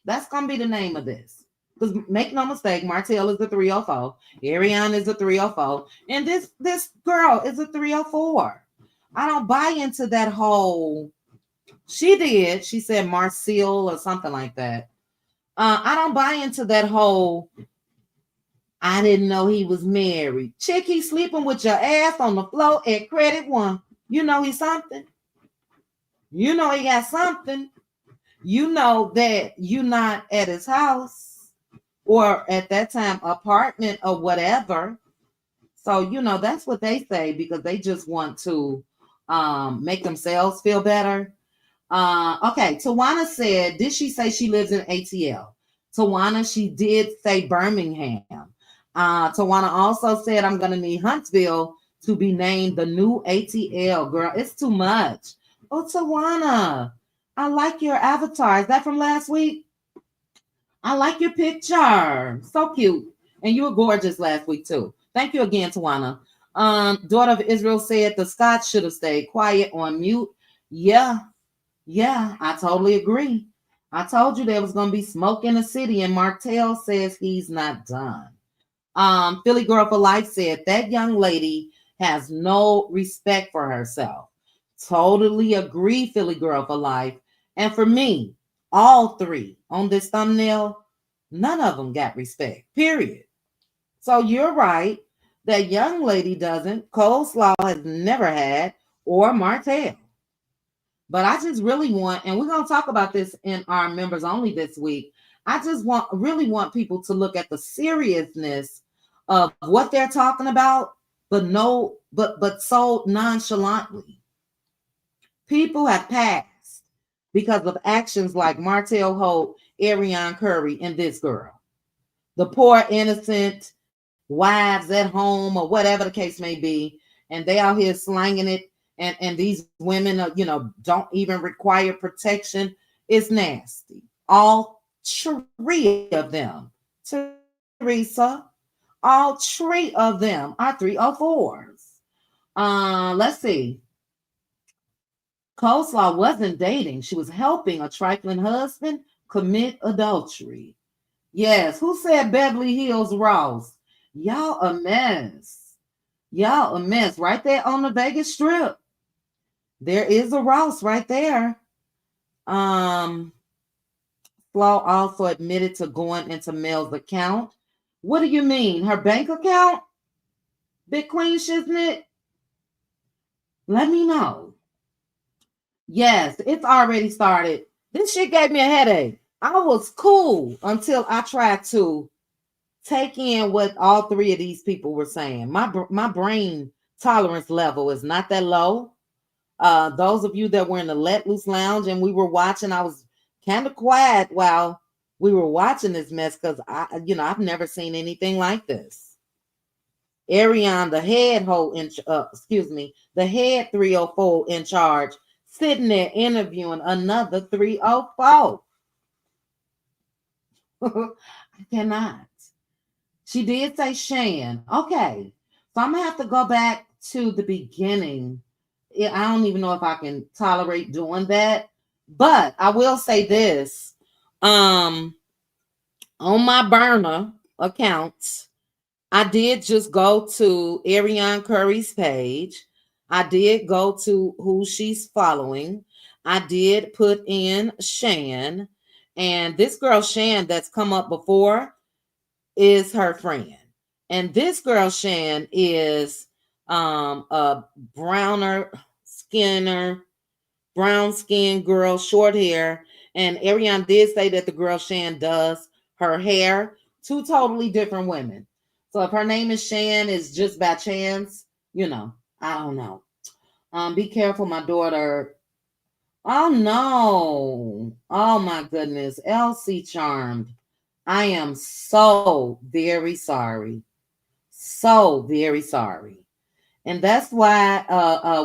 That's going to be the name of this. Because make no mistake, Martell is a 304. Ariane is a 304. And this girl is a 304. I don't buy into that whole, she did. She said Marcel or something like that. I don't buy into that whole, I didn't know he was married. Chick, he's sleeping with your ass on the floor at Credit One. You know he's something. You know he got something. You know that you're not at his house or at that time apartment or whatever. So, that's what they say because they just want to make themselves feel better. Okay, Tawana said, did she say she lives in ATL? Tawana, she did say Birmingham. Tawana also said, I'm going to need Huntsville to be named the new ATL. Girl, it's too much. Oh, Tawana, I like your avatar. Is that from last week? I like your picture. So cute. And you were gorgeous last week, too. Thank you again, Tawana. Daughter of Israel said the Scots should have stayed quiet on mute. Yeah, I totally agree. I told you there was going to be smoke in the city, and Martell says he's not done. Philly Girl for Life said that young lady has no respect for herself. Totally agree, Philly Girl for Life. And for me, all three on this thumbnail, none of them got respect, period. So you're right. That young lady doesn't. Coleslaw has never had, or Martell. But I just really want, and we're going to talk about this in our members only this week. I just really want people to look at the seriousness of what they're talking about, but so nonchalantly. People have passed because of actions like Martell Holt, Ariane Curry, and this girl. The poor innocent wives at home or whatever the case may be, and they out here slanging it, and these women don't even require protection. It's nasty. All three of them, Teresa, all three of them are 304s. Let's see. Coleslaw wasn't dating. She was helping a trifling husband commit adultery. Yes, who said Beverly Hills Ross? Y'all a mess. Y'all a mess. Right there on the Vegas Strip. There is a Ross right there. Flaw also admitted to going into Mel's account. What do you mean? Her bank account? Big Queen Shiznit? Let me know. Yes, it's already started. This shit gave me a headache. I was cool until I tried to take in what all three of these people were saying. My brain tolerance level is not that low. Those of you that were in the Let Loose Lounge and we were watching, I was kind of quiet while we were watching this mess because I've never seen anything like this. Ariane, the head the head 304 in charge, sitting there interviewing another 304. I cannot. She did say Shan. Okay. So I'm going to have to go back to the beginning. I don't even know if I can tolerate doing that. But I will say this. On my burner accounts, I did just go to Ariane Curry's page. I did go to who she's following. I did put in Shan. And this girl Shan that's come up before is her friend. And this girl Shan is a brown skinned girl, short hair. And Ariane did say that the girl Shan does her hair. Two totally different women. So if her name is Shan, it's just by chance, I don't know. Be careful, my daughter. Oh no. Oh my goodness. Elsie Charmed. I am so very sorry. So very sorry. And that's why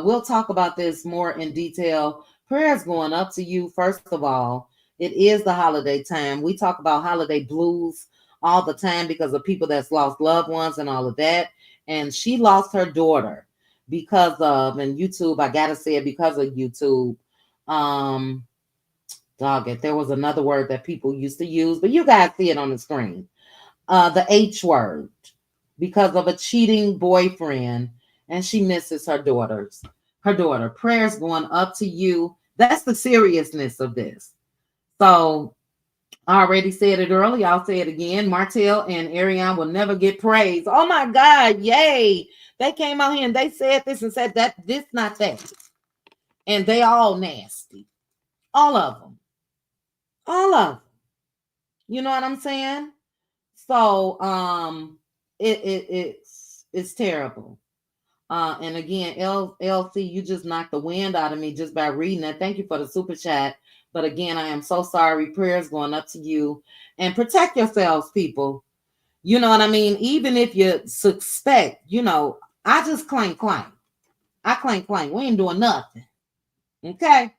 we'll talk about this more in detail. Prayers going up to you, first of all. It is the holiday time. We talk about holiday blues all the time because of people that's lost loved ones and all of that. And she lost her daughter because of, and YouTube, I got to say it because of YouTube. Dog it. There was another word that people used to use, but you guys see it on the screen. The H word, because of a cheating boyfriend, and she misses her daughter. Prayers going up to you. That's the seriousness of this. So I already said it earlier. I'll say it again. Martell and Ariane will never get praise. Oh my God. Yay. They came out here and they said this and said that, this, not that. And they all nasty. All of them. All of them. You know what I'm saying? So it's terrible. And again, LC, you just knocked the wind out of me just by reading that. Thank you for the super chat. But again, I am so sorry. Prayers going up to you. And protect yourselves, people. You know what I mean? Even if you suspect, I just claim. I claim. We ain't doing nothing. Okay?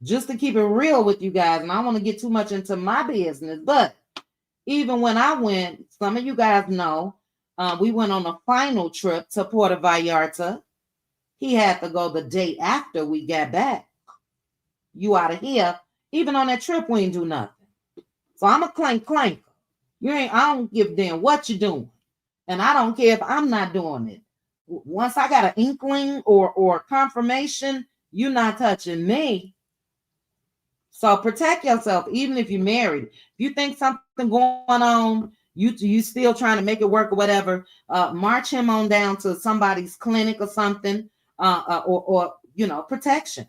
Just to keep it real with you guys. And I don't want to get too much into my business. But even when I went, some of you guys know, we went on a final trip to Puerto Vallarta. He had to go the day after we got back. You out of here. Even on that trip, we ain't do nothing. So I'm a clanker. I don't give a damn what you're doing. And I don't care if I'm not doing it. Once I got an inkling or confirmation, you're not touching me. So protect yourself, even if you're married. If you think something going on, you still trying to make it work or whatever, march him on down to somebody's clinic or something, or protection.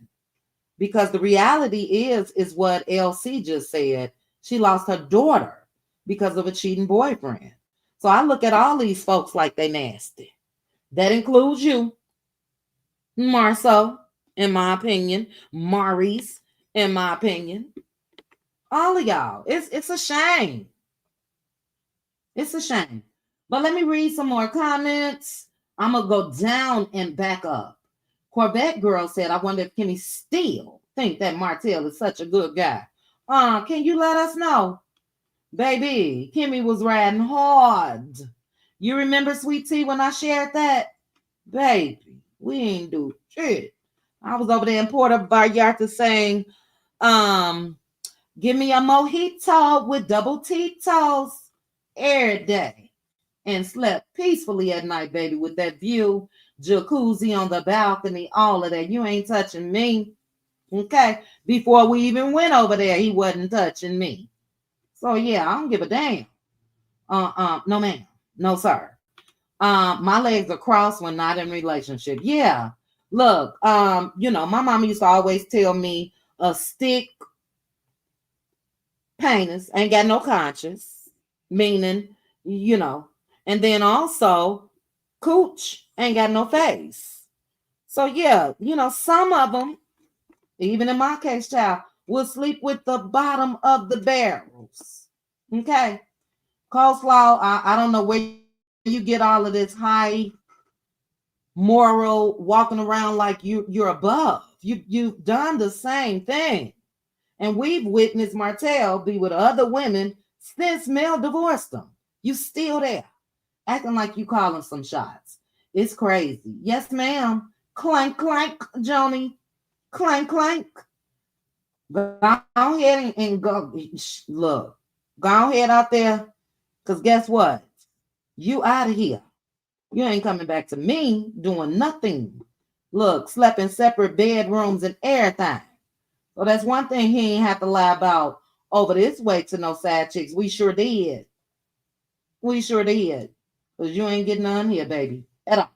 Because the reality is what LC just said. She lost her daughter because of a cheating boyfriend. So I look at all these folks like they nasty. That includes you, Marsau, in my opinion, Maurice, in my opinion. All of y'all. It's a shame. It's a shame. But let me read some more comments. I'm going to go down and back up. Corvette Girl said, I wonder if Kimmy still think that Martell is such a good guy. Can you let us know? Baby, Kimmy was riding hard. You remember, Sweet Tea, when I shared that? Baby, we ain't do shit. I was over there in Puerto Vallarta saying, give me a mojito with double Tito's every day. And slept peacefully at night, baby, with that view, jacuzzi on the balcony, all of that. You ain't touching me. Okay? Before we even went over there, he wasn't touching me. So, yeah, I don't give a damn. No, ma'am. No, sir. My legs are crossed when not in relationship. Yeah. Look, my mama used to always tell me a stick penis ain't got no conscience, meaning, and then also cooch ain't got no face. So yeah, some of them, even in my case, child, will sleep with the bottom of the barrels. Okay. Coleslaw, I don't know where you get all of this high moral walking around like you're above. You've done the same thing. And we've witnessed Martell be with other women since Mel divorced them. You still there, acting like you calling some shots. It's crazy. Yes, ma'am. Clank, clank, Joni. Clank, clank. Go ahead and go. Look, go ahead out there. Because guess what? You out of here. You ain't coming back to me doing nothing. Look, slept in separate bedrooms and everything. So that's one thing he ain't have to lie about over this way to no side chicks. We sure did. We sure did. Because you ain't getting none here, baby. At all.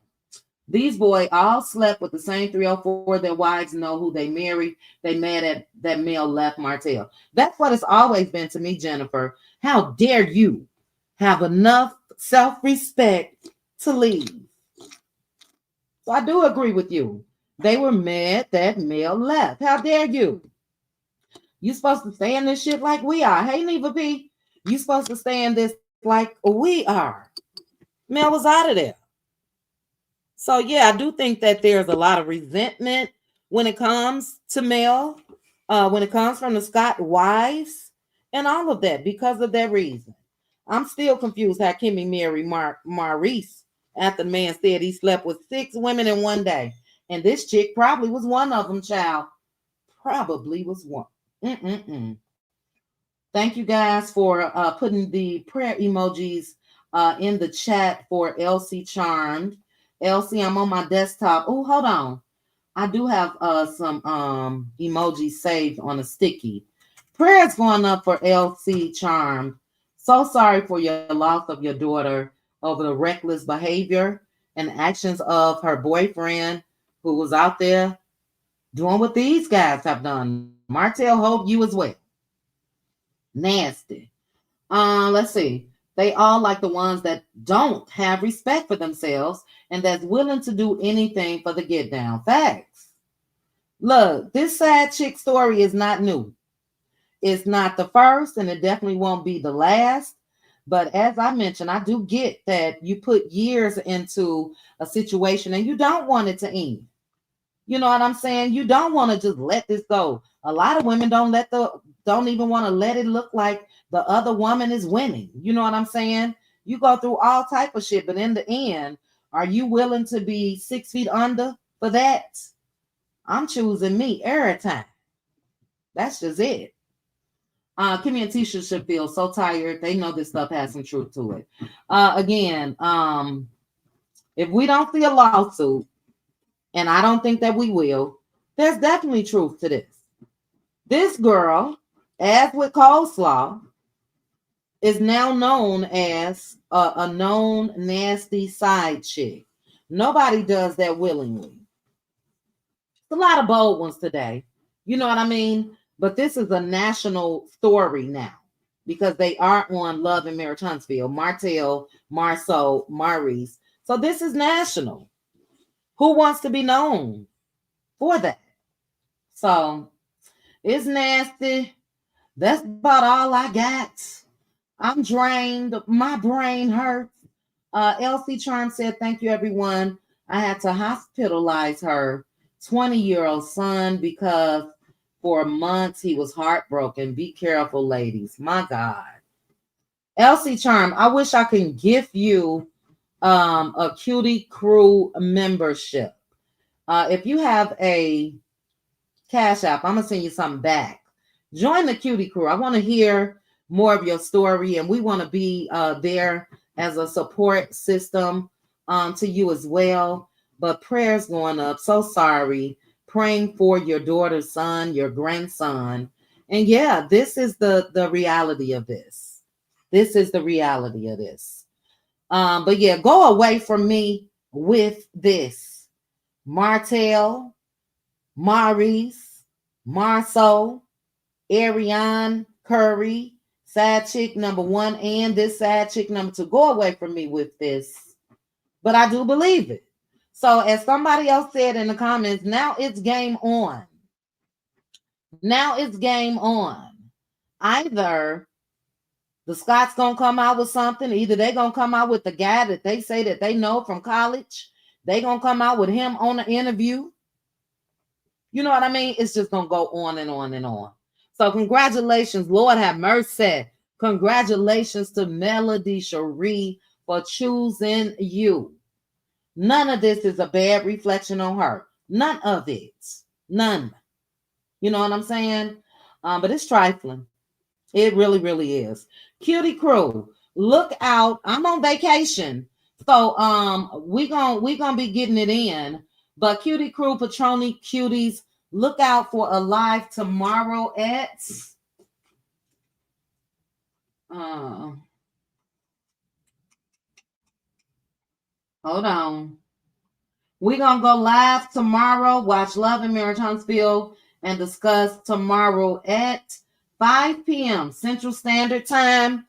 These boys all slept with the same 3 or 4 their wives know who they married. They mad at that male left Martell. That's what it's always been to me, Jennifer. How dare you have enough self-respect to leave? So I do agree with you. They were mad that male left. How dare you? You supposed to stay in this shit like we are. Hey, Neva P, you supposed to stay in this like we are. Mel was out of there. So, yeah, I do think that there's a lot of resentment when it comes to Mel, when it comes from the Scott wives and all of that because of that reason. I'm still confused how Kimmy married Maurice after the man said he slept with 6 women in one day. And this chick probably was one of them, child. Probably was one. Thank you guys for putting the prayer emojis in the chat for LC Charmed. LC, I'm on my desktop. Oh, hold on. I do have some emojis saved on a sticky. Prayers going up for LC Charmed. So sorry for your loss of your daughter over the reckless behavior and actions of her boyfriend who was out there doing what these guys have done. Martell, hope you as well. Nasty. Let's see. They all like the ones that don't have respect for themselves and that's willing to do anything for the get down. Facts. Look, this sad chick story is not new. It's not the first and it definitely won't be the last. But as I mentioned, I do get that you put years into a situation and you don't want it to end. You know what I'm saying? You don't want to just let this go. A lot of women don't even want to let it look like the other woman is winning. You know what I'm saying? You go through all type of shit, but in the end, are you willing to be 6 feet under for that? I'm choosing me every time. That's just it. Kimmy and Tisha should feel so tired. They know this stuff has some truth to it. Again, if we don't see a lawsuit, and I don't think that we will, there's definitely truth to this. This girl, as with coleslaw, is now known as a known nasty side chick. Nobody does that willingly. A lot of bold ones today. You know what I mean? But this is a national story now because they are on Love and Marriage Huntsville, Martell, Marsau, Maurice. So this is national. Who wants to be known for that? So it's nasty. That's about all I got. I'm drained. My brain hurts. Elsie Charm said, thank you, everyone. I had to hospitalize her 20-year-old son because for months he was heartbroken. Be careful, ladies. My God. Elsie Charm, I wish I could gift you a Cutie Crew membership. If you have a Cash App, I'm going to send you something back. Join the Cutie Crew. I want to hear more of your story, and we want to be there as a support system to you as well. But prayers going up. So sorry. Praying for your daughter's son, your grandson. And yeah, this is the reality of this. This is the reality of this. But yeah, go away from me with this. Martell, Maurice, Marsau, Ariane Curry, side chick number 1 and this side chick number 2. Go away from me with this. But I do believe it. So as somebody else said in the comments, now it's game on. Now it's game on. Either the Scots gonna come out with something, either they gonna come out with the guy that they say that they know from college. They gonna come out with him on the interview. You know what I mean? It's just gonna go on and on and on. So congratulations, Lord have mercy. Congratulations to Melody Cherie for choosing you. None of this is a bad reflection on her. None of it. None. You know what I'm saying? But it's trifling. It really, really is. Cutie Crew, look out. I'm on vacation. So we gonna be getting it in. But Cutie Crew, Patroni Cuties, look out for a live tomorrow at hold on. We're going to go live tomorrow. Watch Love and Marriage Huntsville and discuss tomorrow at 5 p.m. Central Standard Time.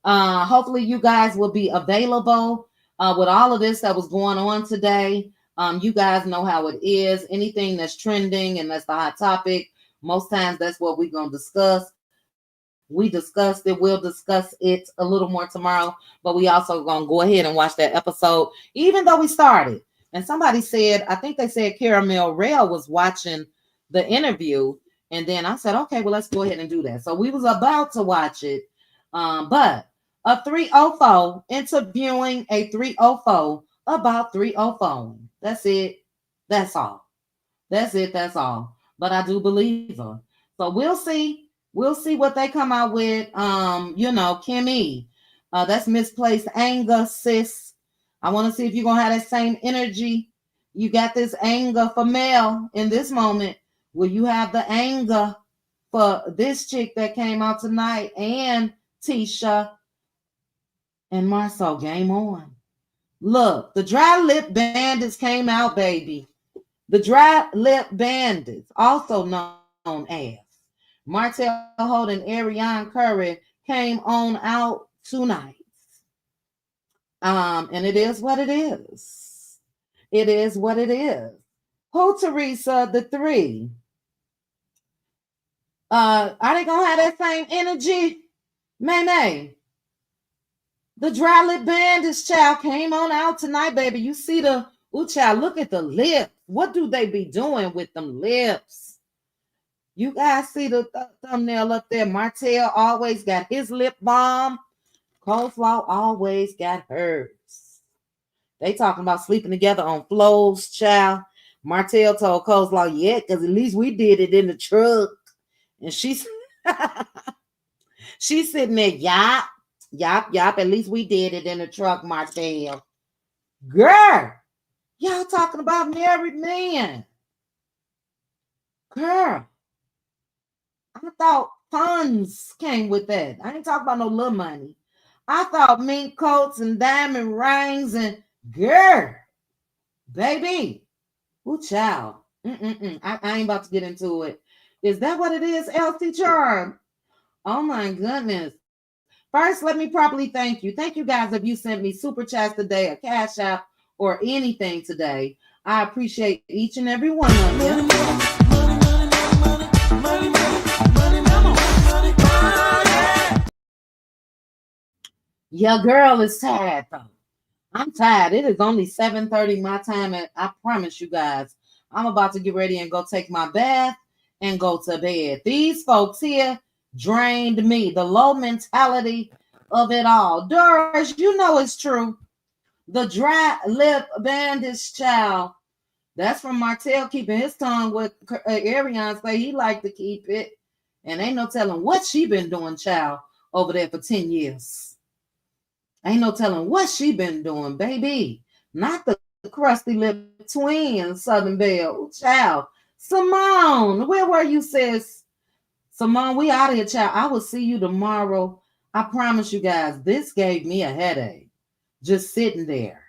Hopefully you guys will be available with all of this that was going on today. You guys know how it is. Anything that's trending and that's the hot topic, most times that's what we're going to discuss. We discussed it. We'll discuss it a little more tomorrow, but we also going to go ahead and watch that episode, even though we started. And somebody said, I think they said Caramel Rail was watching the interview. And then I said, okay, well, let's go ahead and do that. So we was about to watch it. But a 304 interviewing a 304 about 304. That's it. That's all. That's it. That's all. But I do believe her. So we'll see. We'll see what they come out with. Kimmy. That's misplaced anger, sis. I want to see if you're going to have that same energy. You got this anger for Mel in this moment. Will you have the anger for this chick that came out tonight and Tisha and Marsau? Game on. Look, the Dry Lip Bandits came out, baby. The Dry Lip Bandits, also known as Martell Holt and Ariane Curry, came on out tonight. And it is what it is. It is what it is. Who, Teresa, the 3? Are they gonna have that same energy? May. The Dry Lip Bandits, child, came on out tonight, baby. You see the child, look at the lip. What do they be doing with them lips? You guys see the thumbnail up there. Martell always got his lip balm. Coleslaw always got hers. They talking about sleeping together on floors, child. Martell told Coleslaw, yeah, because at least we did it in the truck. And she's she's sitting there, yop. At least we did it in the truck, Martell. Girl, y'all talking about married men. Girl, I thought funds came with that. I ain't talking about no little money. I thought mink coats and diamond rings and girl, baby, ooh, child. I ain't about to get into it. Is that what it is, LC Charm? Oh my goodness. First, let me properly thank you. Thank you guys if you sent me super chats today, a cash app, or anything today. I appreciate each and every one of you. Your girl is tired though. I'm tired. It is only 7:30 my time. And I promise you guys, I'm about to get ready and go take my bath and go to bed. These folks here drained me. The low mentality of it all. Doris, you know it's true. The dry lip bandage child. That's from Martell keeping his tongue with Ariane say he like to keep it. And ain't no telling what she been doing, child, over there for 10 years. Ain't no telling what she been doing, baby. Not the crusty lip twin, Southern Belle. Child. Simone, where were you, sis? Simone, we out of here, child. I will see you tomorrow. I promise you guys, this gave me a headache. Just sitting there.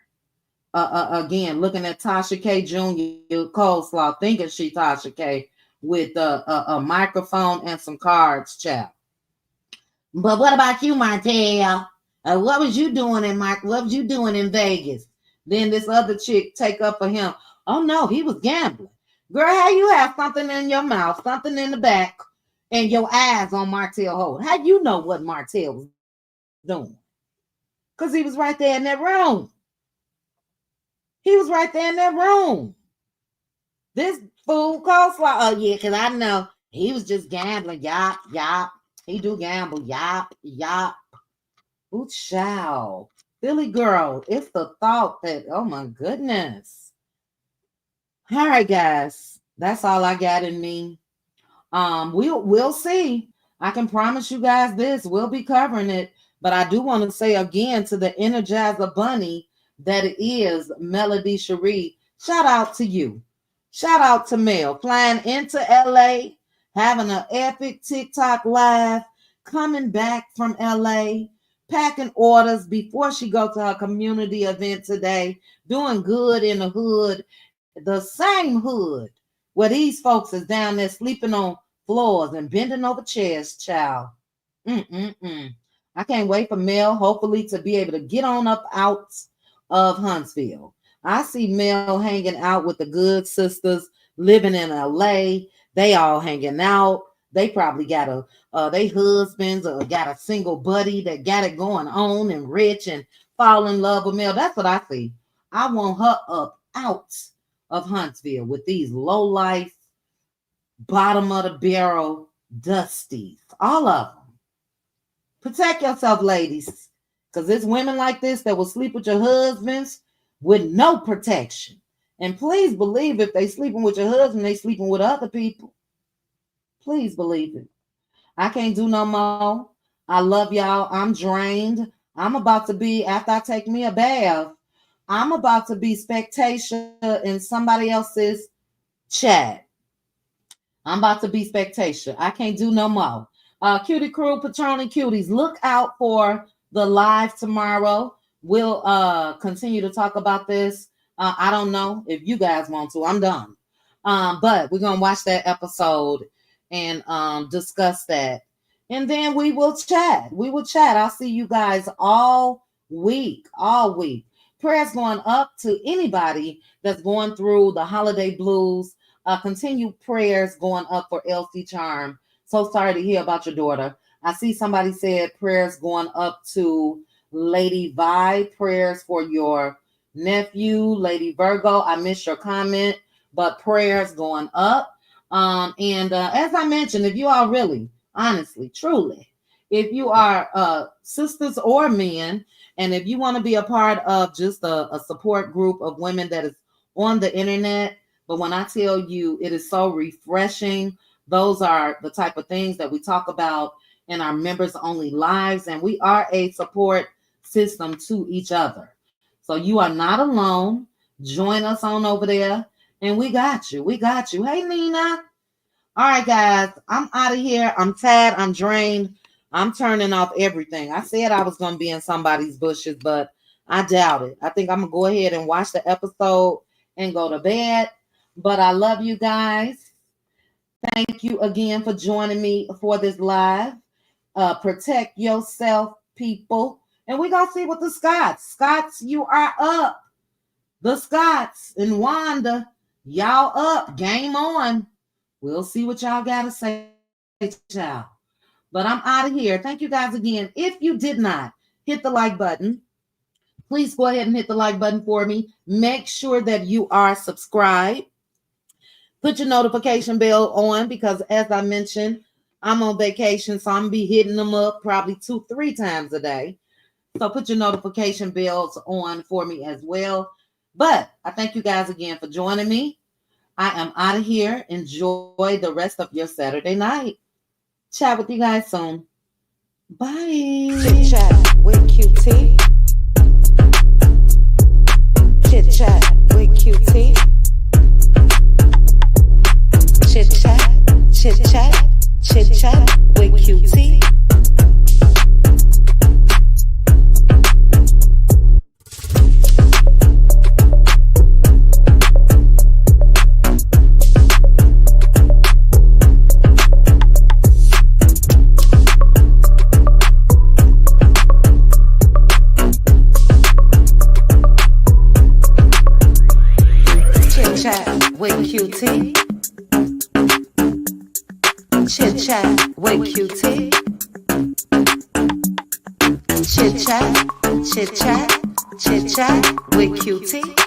Again, looking at Tasha K. Jr. Coleslaw, thinking she Tasha K. with a microphone and some cards, child. But what about you, Martell? What was you doing in Vegas? Then this other chick take up for him. Oh no, he was gambling. Girl, how you have something in your mouth, something in the back, and your eyes on Martell Holt? How you know what Martell was doing? Because he was right there in that room. He was right there in that room. This fool Coleslaw. Oh yeah, because I know he was just gambling. Yop. He do gamble. Yop. Ooh, child. Philly girl, it's the thought that, oh my goodness. All right, guys. That's all I got in me. We'll see. I can promise you guys this. We'll be covering it. But I do want to say again to the Energizer Bunny that it is Melody Cherie. Shout out to you. Shout out to Mel. Flying into LA, having an epic TikTok live, coming back from LA, packing orders before she go to her community event today, doing good in the hood, the same hood where these folks is down there sleeping on floors and bending over chairs, child. I can't wait for Mel, hopefully, to be able to get on up out of Huntsville. I see Mel hanging out with the good sisters living in LA. They all hanging out. They probably got they husbands or got a single buddy that got it going on and rich and fall in love with Mel. That's what I see. I want her up out of Huntsville with these low life, bottom of the barrel dusties. All of them. Protect yourself, ladies, because there's women like this that will sleep with your husbands with no protection. And please believe if they sleeping with your husband, they sleeping with other people. Please believe it. I can't do no more. I love y'all. I'm drained. I'm about to be, after I take me a bath, I'm about to be spectator in somebody else's chat. I'm about to be spectator. I can't do no more. Cutie Crew, Patron and Cuties, look out for the live tomorrow. We'll continue to talk about this. I don't know if you guys want to. I'm done. But we're going to watch that episode and discuss that. And then we will chat. I'll see you guys all week. Prayers going up to anybody that's going through the holiday blues. Continued prayers going up for LC Charm. So sorry to hear about your daughter. I see somebody said prayers going up to Lady Vi. Prayers for your nephew, Lady Virgo. I missed your comment, but prayers going up. And as I mentioned, if you are really, honestly, truly, if you are sisters or men, and if you want to be a part of just a support group of women that is on the internet, but when I tell you it is so refreshing Those are the type of things that we talk about in our members only lives, and we are a support system to each other. So you are not alone. Join us on over there, and we got you. We got you. Hey, Nina. All right, guys, I'm out of here. I'm tired. I'm drained. I'm turning off everything. I said I was going to be in somebody's bushes, but I doubt it. I think I'm going to go ahead and watch the episode and go to bed. But I love you guys. Thank you again for joining me for this live. Protect yourself, people. And we're going to see what the Scots, you are up. The Scots and Wanda, y'all up. Game on. We'll see what y'all got to say, y'all. But I'm out of here. Thank you guys again. If you did not hit the like button, please go ahead and hit the like button for me. Make sure that you are subscribed. Put your notification bell on because, as I mentioned, I'm on vacation, so I'm going to be hitting them up probably 2-3 times a day. So put your notification bells on for me as well. But I thank you guys again for joining me. I am out of here. Enjoy the rest of your Saturday night. Chat with you guys soon. Bye. Chit chat with QT. Chit chat with QT. Chit chat, chit chat, chit chat with QT. With QT. Chit chat with QT. Chit chat, chit chat, chit chat with QT.